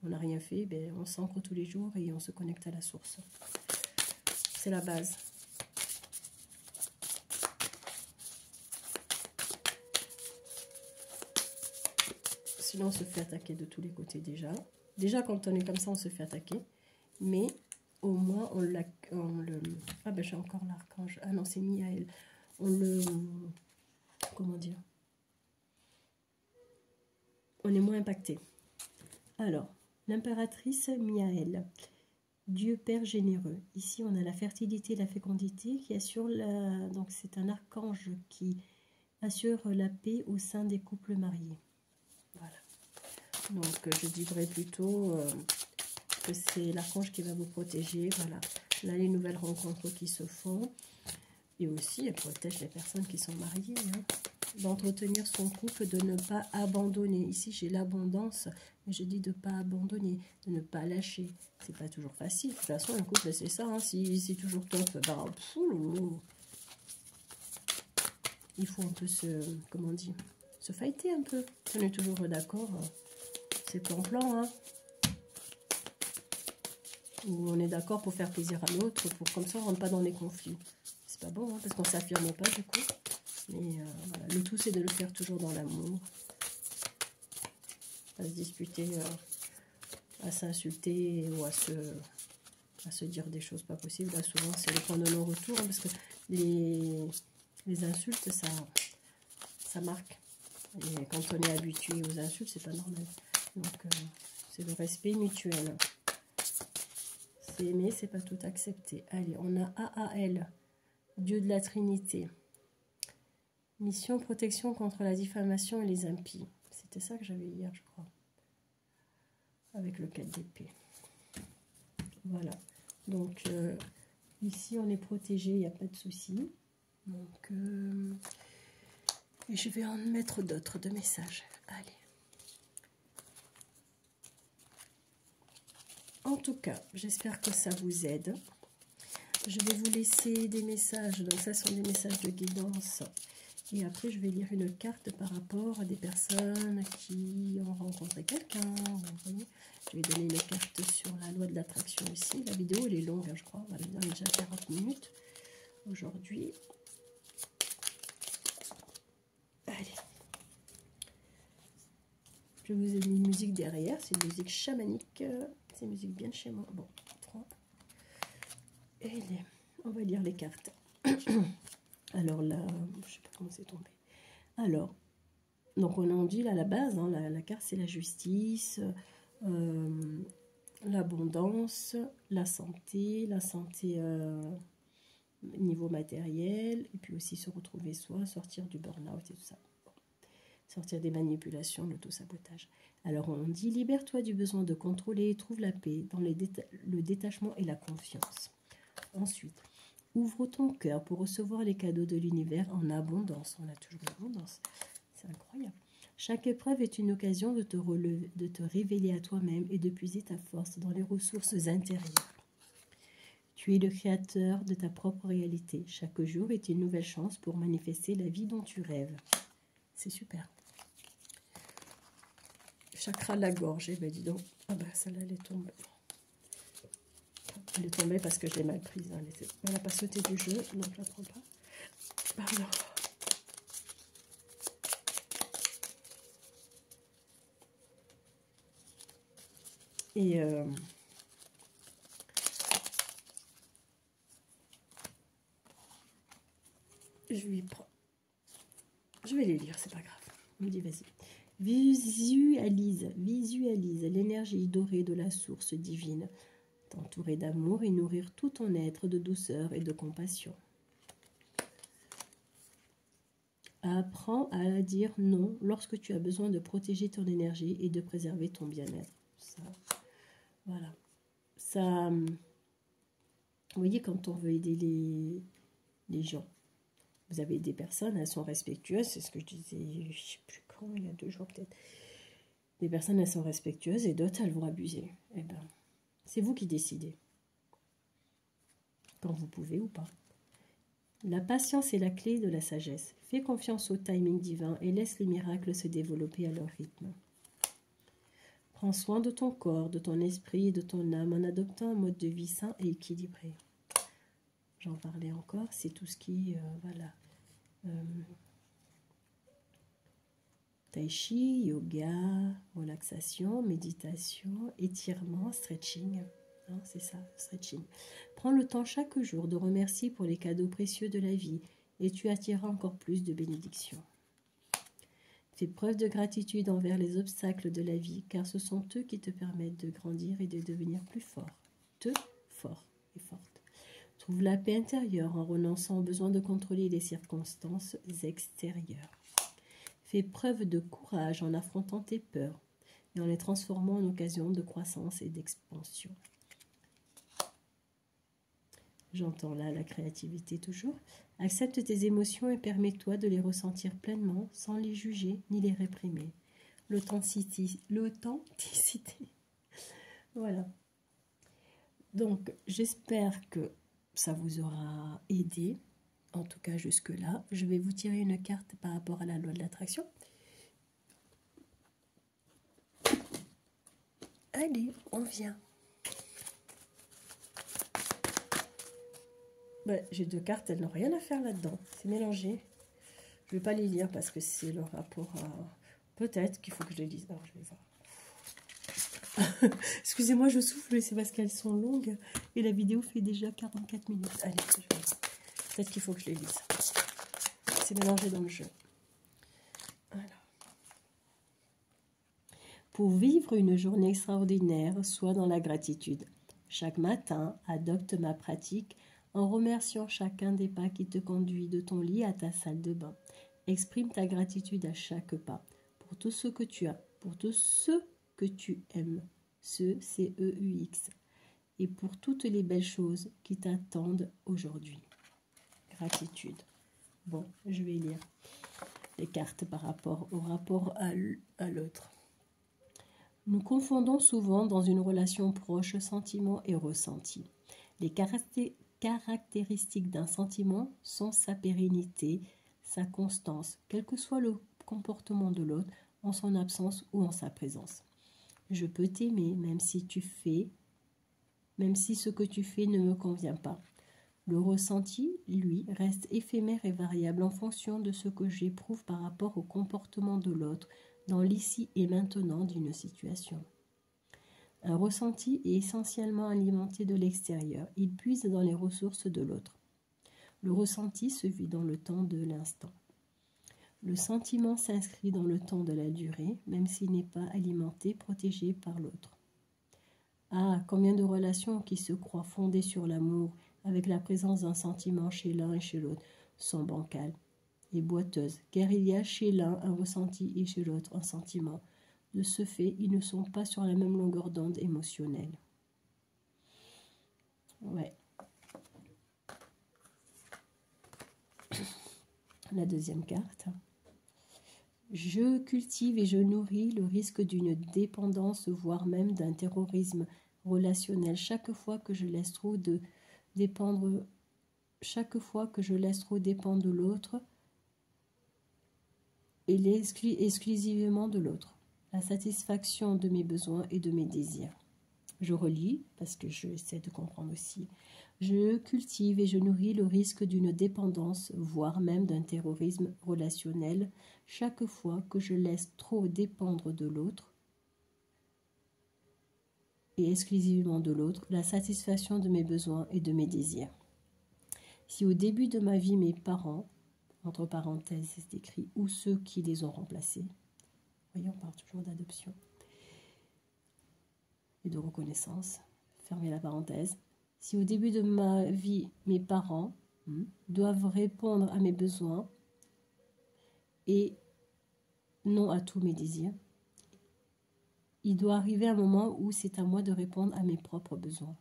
on n'a rien fait, ben, on s'ancre tous les jours et on se connecte à la source. C'est la base. Sinon, on se fait attaquer de tous les côtés déjà. Déjà, quand on est comme ça, on se fait attaquer. Mais au moins, on le... Ah ben, j'ai encore l'archange. Ah non, c'est Miaël. On le... Comment dire? On est moins impacté. Alors, l'impératrice Miaël. Dieu Père généreux. Ici, on a la fertilité, la fécondité qui assure la... Donc, c'est un archange qui assure la paix au sein des couples mariés. Voilà. Donc, je dirais plutôt que c'est l'archange qui va vous protéger. Voilà. Là, les nouvelles rencontres qui se font. Et aussi, elle protège les personnes qui sont mariées. Hein. D'entretenir son couple, de ne pas abandonner. Ici, j'ai l'abondance, mais je dis de ne pas abandonner, de ne pas lâcher. C'est pas toujours facile. De toute façon, un couple, c'est ça. Hein. Si c'est toujours top, bah, il faut un peu comment dire, se fighter un peu. Si on est toujours d'accord, c'est plan-plan. Hein. Où on est d'accord pour faire plaisir à l'autre, pour comme ça, on ne rentre pas dans les conflits. C'est pas bon, hein, parce qu'on ne s'affirme pas du coup. Mais voilà, le tout, c'est de le faire toujours dans l'amour. Pas se disputer, à s'insulter ou à se dire des choses pas possibles. Là, souvent, c'est le point de non-retour, hein, parce que les insultes, ça marque. Et quand on est habitué aux insultes, c'est pas normal. Donc, C'est le respect mutuel. C'est aimer, c'est pas tout accepter. Allez, on a AAL, Dieu de la Trinité. Mission, protection contre la diffamation et les impies. C'était ça que j'avais hier, je crois. Avec le 4 d'épée. Voilà. Donc, ici, on est protégé, il n'y a pas de souci. Donc, et je vais en mettre d'autres de messages. Allez. En tout cas, j'espère que ça vous aide. Je vais vous laisser des messages. Donc, ça sont des messages de guidance. Et après, je vais lire une carte par rapport à des personnes qui ont rencontré quelqu'un. Je vais donner une carte sur la loi de l'attraction ici. La vidéo, elle est longue, hein, je crois. On est déjà 40 minutes aujourd'hui. Allez. Je vous ai mis une musique derrière. C'est une musique chamanique. C'est une musique bien de chez moi. Bon, 3. Et on va lire les cartes. Alors là, je sais pas comment c'est tombé. Alors, donc on en dit là à la base, hein, la carte c'est la justice, l'abondance, la santé niveau matériel, et puis aussi se retrouver soi, sortir du burn-out et tout ça. Bon. Sortir des manipulations, l'auto-sabotage. Alors on dit, libère-toi du besoin de contrôler et trouve la paix dans le détachement et la confiance. Ensuite, ouvre ton cœur pour recevoir les cadeaux de l'univers en abondance. On a toujours l'abondance. C'est incroyable. Chaque épreuve est une occasion de te relever, de te révéler à toi-même et de puiser ta force dans les ressources intérieures. Tu es le créateur de ta propre réalité. Chaque jour est une nouvelle chance pour manifester la vie dont tu rêves. C'est super. Chakra de la gorge. Eh ben dis donc. Ah ben celle-là, elle est tombée. Elle est tombée parce que je l'ai mal prise. Hein. Elle n'a pas sauté du jeu, donc je ne la prends pas. Pardon. Et je lui prends. Je vais les lire, c'est pas grave. On me dit vas-y. Visualise l'énergie dorée de la source divine. T'entourer d'amour et nourrir tout ton être de douceur et de compassion. Apprends à dire non lorsque tu as besoin de protéger ton énergie et de préserver ton bien-être. Ça, voilà. Ça, vous voyez, quand on veut aider les gens, vous avez des personnes, elles sont respectueuses, c'est ce que je disais, je ne sais plus quand, il y a 2 jours peut-être. Des personnes, elles sont respectueuses et d'autres, elles vont abuser. Eh ben, c'est vous qui décidez. Quand vous pouvez ou pas. La patience est la clé de la sagesse. Fais confiance au timing divin et laisse les miracles se développer à leur rythme. Prends soin de ton corps, de ton esprit et de ton âme en adoptant un mode de vie sain et équilibré. J'en parlais encore, c'est tout ce qui, voilà. Tai chi, yoga, relaxation, méditation, étirement, stretching. Hein, c'est ça, stretching. Prends le temps chaque jour de remercier pour les cadeaux précieux de la vie et tu attireras encore plus de bénédictions. Fais preuve de gratitude envers les obstacles de la vie car ce sont eux qui te permettent de grandir et de devenir plus fort. Fort et forte. Trouve la paix intérieure en renonçant au besoin de contrôler les circonstances extérieures. Fais preuve de courage en affrontant tes peurs et en les transformant en occasion de croissance et d'expansion. J'entends là la créativité toujours. Accepte tes émotions et permets-toi de les ressentir pleinement sans les juger ni les réprimer. L'authenticité. Voilà. Donc, j'espère que ça vous aura aidé. En tout cas, jusque-là. Je vais vous tirer une carte par rapport à la loi de l'attraction. Allez, on vient. Ben, j'ai 2 cartes, elles n'ont rien à faire là-dedans. C'est mélangé. Je ne vais pas les lire parce que c'est le rapport à... Peut-être qu'il faut que je les lise. Alors, je vais voir. Excusez-moi, je souffle, mais c'est parce qu'elles sont longues. Et la vidéo fait déjà 44 minutes. Allez, je vais voir. Peut-être qu'il faut que je les lise. C'est mélangé dans le jeu. Alors. Pour vivre une journée extraordinaire, sois dans la gratitude. Chaque matin, adopte ma pratique en remerciant chacun des pas qui te conduit de ton lit à ta salle de bain. Exprime ta gratitude à chaque pas, pour tout ce que tu as, pour tout ce que tu aimes, C-E-U-X, et pour toutes les belles choses qui t'attendent aujourd'hui. Gratitude. Bon, je vais lire les cartes par rapport au rapport à l'autre. Nous confondons souvent dans une relation proche sentiments et ressentis. Les caractéristiques d'un sentiment sont sa pérennité, sa constance, quel que soit le comportement de l'autre, en son absence ou en sa présence. Je peux t'aimer même si ce que tu fais ne me convient pas. Le ressenti, lui, reste éphémère et variable en fonction de ce que j'éprouve par rapport au comportement de l'autre dans l'ici et maintenant d'une situation. Un ressenti est essentiellement alimenté de l'extérieur. Il puise dans les ressources de l'autre. Le ressenti se vit dans le temps de l'instant. Le sentiment s'inscrit dans le temps de la durée, même s'il n'est pas alimenté, protégé par l'autre. Ah, combien de relations qui se croient fondées sur l'amour, avec la présence d'un sentiment chez l'un et chez l'autre, sont bancales et boiteuses, car il y a chez l'un un ressenti et chez l'autre un sentiment. De ce fait, ils ne sont pas sur la même longueur d'onde émotionnelle. Ouais. La deuxième carte. Je cultive et je nourris le risque d'une dépendance, voire même d'un terrorisme relationnel chaque fois que je laisse trop dépendre de l'autre et exclusivement de l'autre. La satisfaction de mes besoins et de mes désirs. Je relis parce que je essaie de comprendre aussi. Je cultive et je nourris le risque d'une dépendance, voire même d'un terrorisme relationnel, chaque fois que je laisse trop dépendre de l'autre et exclusivement de l'autre, la satisfaction de mes besoins et de mes désirs. Si au début de ma vie mes parents, entre parenthèses c'est écrit, ou ceux qui les ont remplacés, voyons, on parle toujours d'adoption et de reconnaissance, fermez la parenthèse. Si au début de ma vie, mes parents doivent répondre à mes besoins et non à tous mes désirs, il doit arriver un moment où c'est à moi de répondre à mes propres besoins.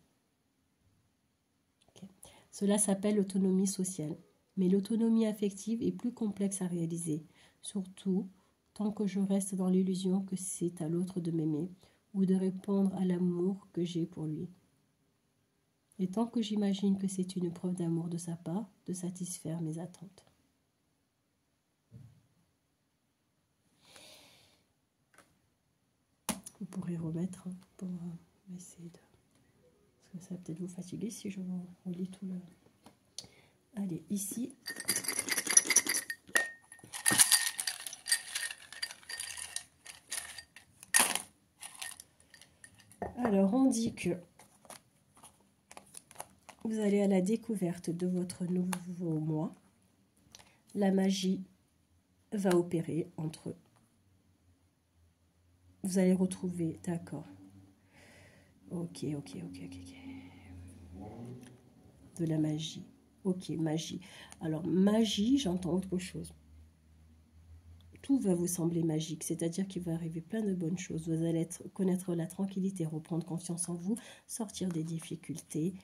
Okay. Cela s'appelle l'autonomie sociale. Mais l'autonomie affective est plus complexe à réaliser, surtout tant que je reste dans l'illusion que c'est à l'autre de m'aimer ou de répondre à l'amour que j'ai pour lui. Et tant que j'imagine que c'est une preuve d'amour de sa part, de satisfaire mes attentes. Vous pourrez remettre pour essayer de... Parce que ça va peut-être vous fatiguer si je vous relis tout le... Allez, ici... Alors, on dit que vous allez à la découverte de votre nouveau moi. La magie va opérer entre eux. Vous allez retrouver, d'accord. Ok. De la magie. Ok, magie. Alors, magie, j'entends autre chose. Tout va vous sembler magique, c'est-à-dire qu'il va arriver plein de bonnes choses. Vous allez connaître la tranquillité, reprendre confiance en vous, sortir des difficultés.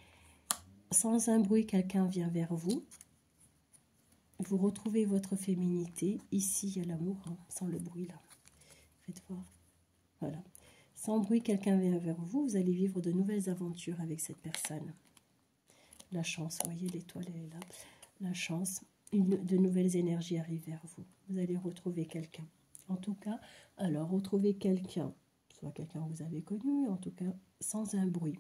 Sans un bruit, quelqu'un vient vers vous. Vous retrouvez votre féminité. Ici, il y a l'amour, hein, sans le bruit là. Faites voir. Voilà. Sans bruit, quelqu'un vient vers vous. Vous allez vivre de nouvelles aventures avec cette personne. La chance, vous voyez, l'étoile, elle est là. La chance, de nouvelles énergies arrivent vers vous. Vous allez retrouver quelqu'un. En tout cas, alors, retrouver quelqu'un, soit quelqu'un que vous avez connu, en tout cas, sans un bruit.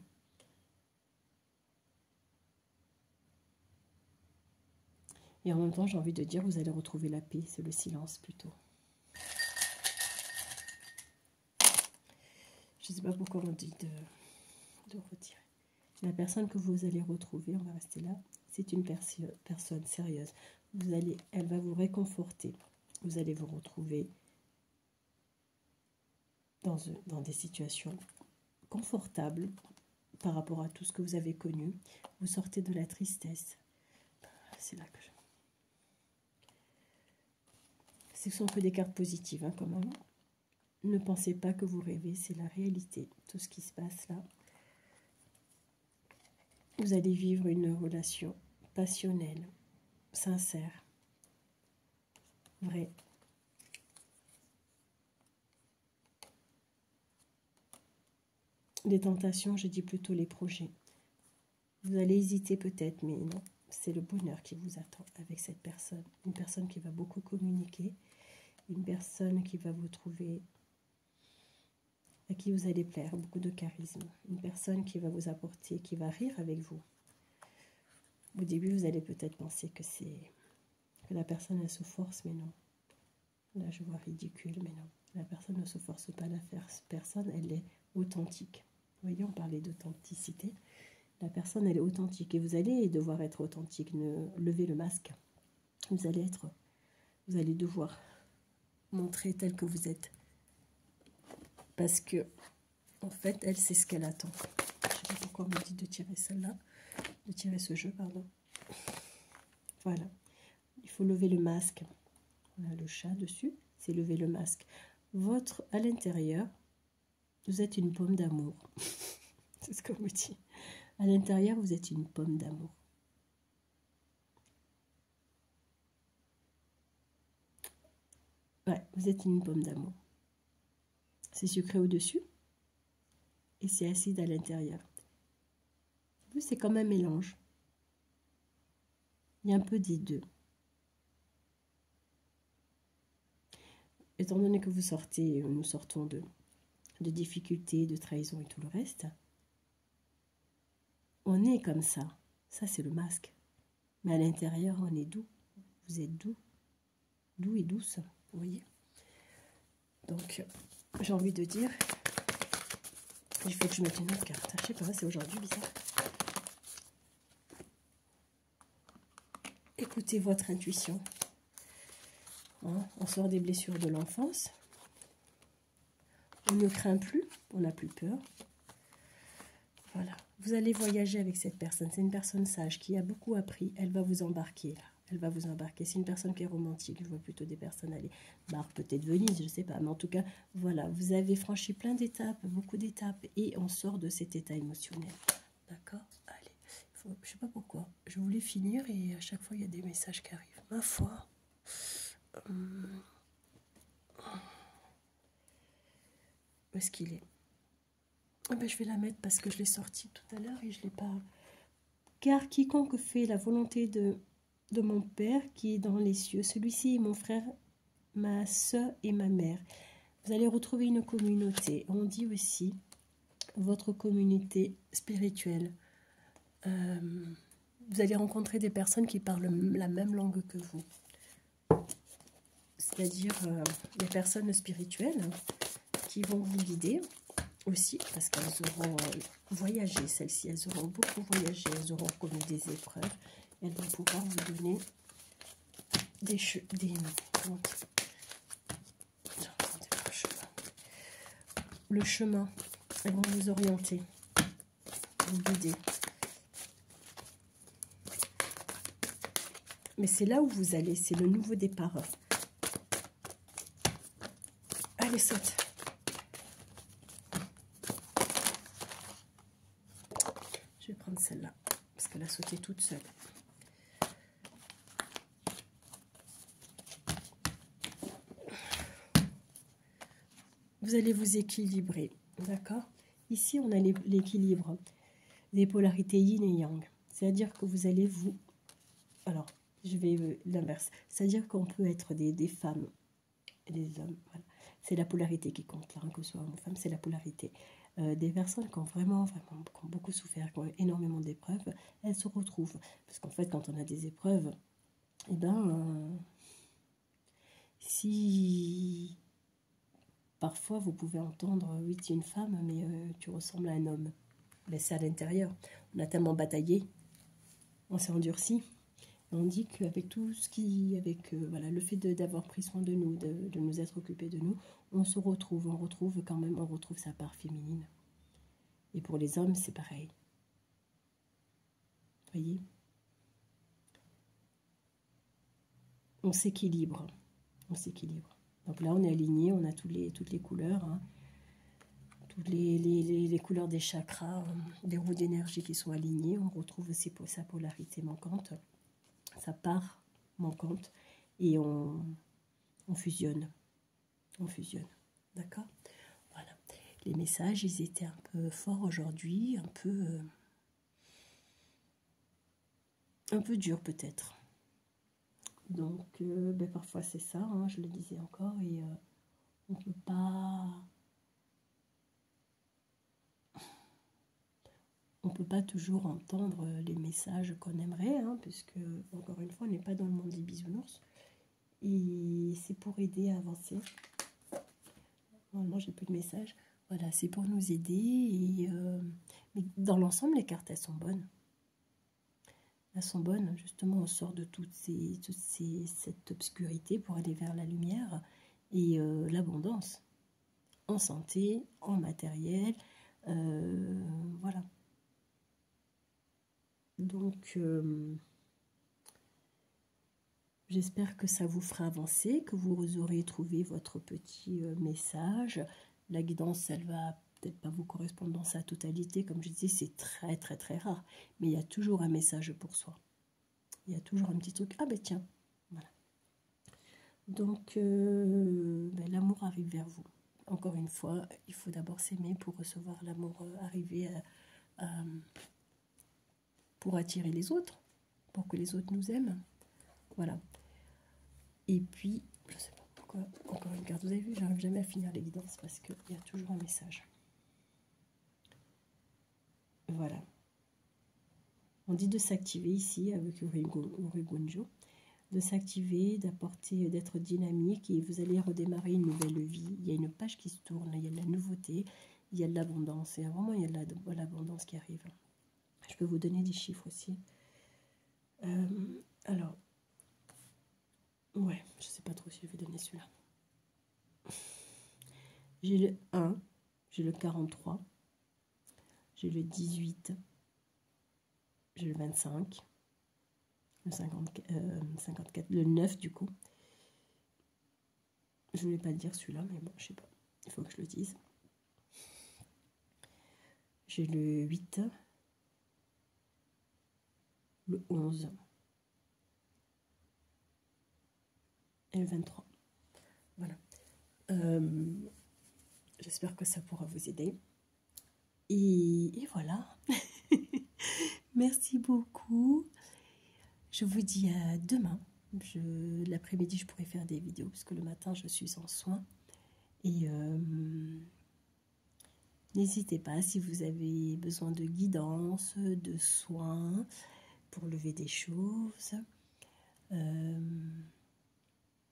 Et en même temps, j'ai envie de dire, vous allez retrouver la paix, c'est le silence plutôt. Je ne sais pas pourquoi on dit de retirer. La personne que vous allez retrouver, on va rester là, c'est une personne sérieuse. Elle va vous réconforter. Vous allez vous retrouver dans des situations confortables par rapport à tout ce que vous avez connu. Vous sortez de la tristesse. C'est là que ce sont que des cartes positives, hein, quand même. Ne pensez pas que vous rêvez, c'est la réalité. Tout ce qui se passe là. Vous allez vivre une relation passionnelle, sincère, vraie. Les tentations, je dis plutôt les projets. Vous allez hésiter peut-être, mais non. C'est le bonheur qui vous attend avec cette personne. Une personne qui va beaucoup communiquer. Une personne qui va vous trouver, à qui vous allez plaire, beaucoup de charisme. Une personne qui va vous apporter, qui va rire avec vous. Au début, vous allez peut-être penser que la personne, elle se force, mais non. Là, je vois ridicule, mais non. La personne ne se force pas, la personne, elle est authentique. Vous voyez, on parlait d'authenticité. La personne, elle est authentique. Et vous allez devoir être authentique. Levez le masque. Vous allez devoir montrer tel que vous êtes. Parce que, en fait, elle, c'est ce qu'elle attend. Je ne sais pas pourquoi on me dit de tirer celle-là. De tirer ce jeu, pardon. Voilà. Il faut lever le masque. On a le chat dessus. C'est lever le masque. À l'intérieur, vous êtes une pomme d'amour. C'est ce qu'on me dit. À l'intérieur, vous êtes une pomme d'amour. Ouais, vous êtes une pomme d'amour. C'est sucré au-dessus et c'est acide à l'intérieur. C'est comme un mélange. Il y a un peu des deux. Étant donné que nous sortons de difficultés, de trahison et tout le reste, on est comme ça. Ça, c'est le masque. Mais à l'intérieur, on est doux. Vous êtes doux. Doux et douce, vous voyez. Donc, j'ai envie de dire, il faut que je mette une autre carte. Je sais pas, c'est aujourd'hui bizarre. Écoutez votre intuition. Hein, on sort des blessures de l'enfance. On ne craint plus, on n'a plus peur. Voilà. Vous allez voyager avec cette personne. C'est une personne sage qui a beaucoup appris. Elle va vous embarquer là. Elle va vous embarquer. C'est une personne qui est romantique. Je vois plutôt des personnes aller. Peut-être Venise, je ne sais pas. Mais en tout cas, voilà. Vous avez franchi plein d'étapes, beaucoup d'étapes. Et on sort de cet état émotionnel. D'accord? Allez. Je ne sais pas pourquoi. Je voulais finir et à chaque fois, il y a des messages qui arrivent. Ma foi. Où est-ce qu'il est? Ah ben, je vais la mettre parce que je l'ai sortie tout à l'heure et je ne l'ai pas. Car quiconque fait la volonté de mon Père qui est dans les cieux, celui-ci est mon frère, ma soeur et ma mère. Vous allez retrouver une communauté. On dit aussi votre communauté spirituelle. Vous allez rencontrer des personnes qui parlent la même langue que vous. C'est-à-dire des personnes spirituelles qui vont vous guider aussi, parce qu'elles auront voyagé, celles-ci, elles auront beaucoup voyagé, elles auront connu des épreuves, elles vont pouvoir vous donner le chemin, elles vont vous orienter, vous guider. Mais c'est là où vous allez, c'est le nouveau départ. Allez, saute. Je vais prendre celle-là, parce qu'elle a sauté toute seule. Vous allez vous équilibrer, d'accord? Ici, on a l'équilibre des polarités yin et yang. C'est-à-dire que vous allez vous... Alors, je vais l'inverse. C'est-à-dire qu'on peut être des femmes et des hommes. Voilà. C'est la polarité qui compte, là, que ce soit homme ou femme, c'est la polarité. Des personnes qui ont qui ont beaucoup souffert, qui ont énormément d'épreuves, elles se retrouvent. Parce qu'en fait, quand on a des épreuves, eh ben, si parfois vous pouvez entendre, oui, tu es une femme, mais tu ressembles à un homme. Ben, c'est à l'intérieur. On a tellement bataillé, on s'est endurci. On dit qu'avec tout ce qui, avec voilà, le fait d'avoir pris soin de nous, de nous être occupés de nous, on se retrouve, on retrouve quand même, on retrouve sa part féminine. Et pour les hommes, c'est pareil. Voyez, on s'équilibre, on s'équilibre. Donc là, on est aligné, on a toutes les couleurs, hein, toutes les couleurs des chakras, des roues d'énergie qui sont alignées. On retrouve aussi pour sa polarité manquante, sa part manquante, et on fusionne. On fusionne, d'accord? Voilà. Les messages, ils étaient un peu forts aujourd'hui, un peu durs peut-être. Donc, ben parfois c'est ça, hein, je le disais encore, et on peut pas toujours entendre les messages qu'on aimerait, hein, puisque, encore une fois, on n'est pas dans le monde des bisounours. Et c'est pour aider à avancer. Normalement, j'ai plus de messages. Voilà, c'est pour nous aider. Et, mais dans l'ensemble, les cartes, elles sont bonnes. Elles sont bonnes. Justement, on sort de cette obscurité pour aller vers la lumière et l'abondance. En santé, en matériel. Voilà. Donc, j'espère que ça vous fera avancer, que vous aurez trouvé votre petit message. La guidance, elle va peut-être pas vous correspondre dans sa totalité. Comme je disais, c'est très, très, très rare. Mais il y a toujours un message pour soi. Il y a toujours un petit truc. Ah ben tiens, voilà. Donc, ben, l'amour arrive vers vous. Encore une fois, il faut d'abord s'aimer pour recevoir l'amour arriver pour attirer les autres, pour que les autres nous aiment. Voilà. Et puis, je ne sais pas pourquoi, encore une carte, vous avez vu, j'arrive jamais à finir les guidances parce qu'il y a toujours un message. Voilà. On dit de s'activer ici avec Urigunjo, de s'activer, d'apporter, d'être dynamique et vous allez redémarrer une nouvelle vie. Il y a une page qui se tourne, il y a de la nouveauté, il y a de l'abondance et vraiment il y a de l'abondance qui arrive. Je peux vous donner des chiffres aussi. Alors, ouais, je sais pas trop si je vais donner celui-là. J'ai le 1, j'ai le 43, j'ai le 18, j'ai le 25, le 54, le 9 du coup. Je voulais pas le dire celui-là, mais bon, je sais pas. Il faut que je le dise. J'ai le 8, le 11 et le 23. Voilà. J'espère que ça pourra vous aider. Et voilà. Merci beaucoup. Je vous dis à demain. L'après-midi, je pourrai faire des vidéos parce que le matin, je suis en soins. Et n'hésitez pas si vous avez besoin de guidance, de soins pour lever des choses.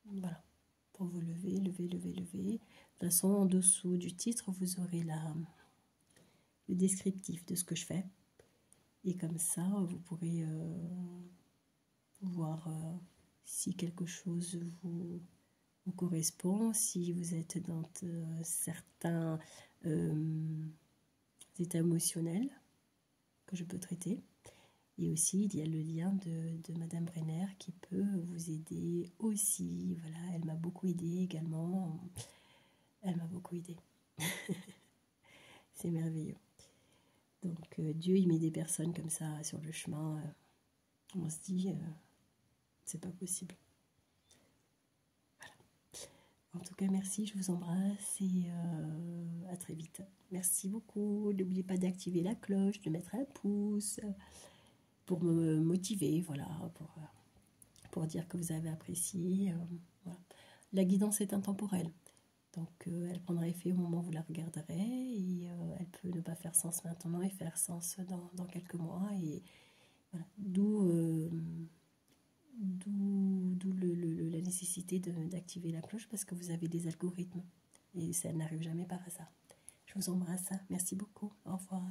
Voilà, pour vous lever. De toute façon, en dessous du titre, vous aurez le descriptif de ce que je fais. Et comme ça, vous pourrez voir si quelque chose vous correspond, si vous êtes dans certains états émotionnels que je peux traiter. Et aussi, il y a le lien de Madame Brenner qui peut vous aider aussi. Voilà, elle m'a beaucoup aidé également. Elle m'a beaucoup aidé. C'est merveilleux. Donc, Dieu, il met des personnes comme ça sur le chemin. On se dit, c'est pas possible. Voilà. En tout cas, merci, je vous embrasse et à très vite. Merci beaucoup. N'oubliez pas d'activer la cloche, de mettre un pouce pour me motiver, voilà, pour dire que vous avez apprécié. Voilà. La guidance est intemporelle, donc elle prendra effet au moment où vous la regarderez et elle peut ne pas faire sens maintenant et faire sens dans quelques mois. Et voilà. D'où la nécessité d'activer la cloche parce que vous avez des algorithmes et ça n'arrive jamais par hasard. Je vous embrasse, merci beaucoup, au revoir.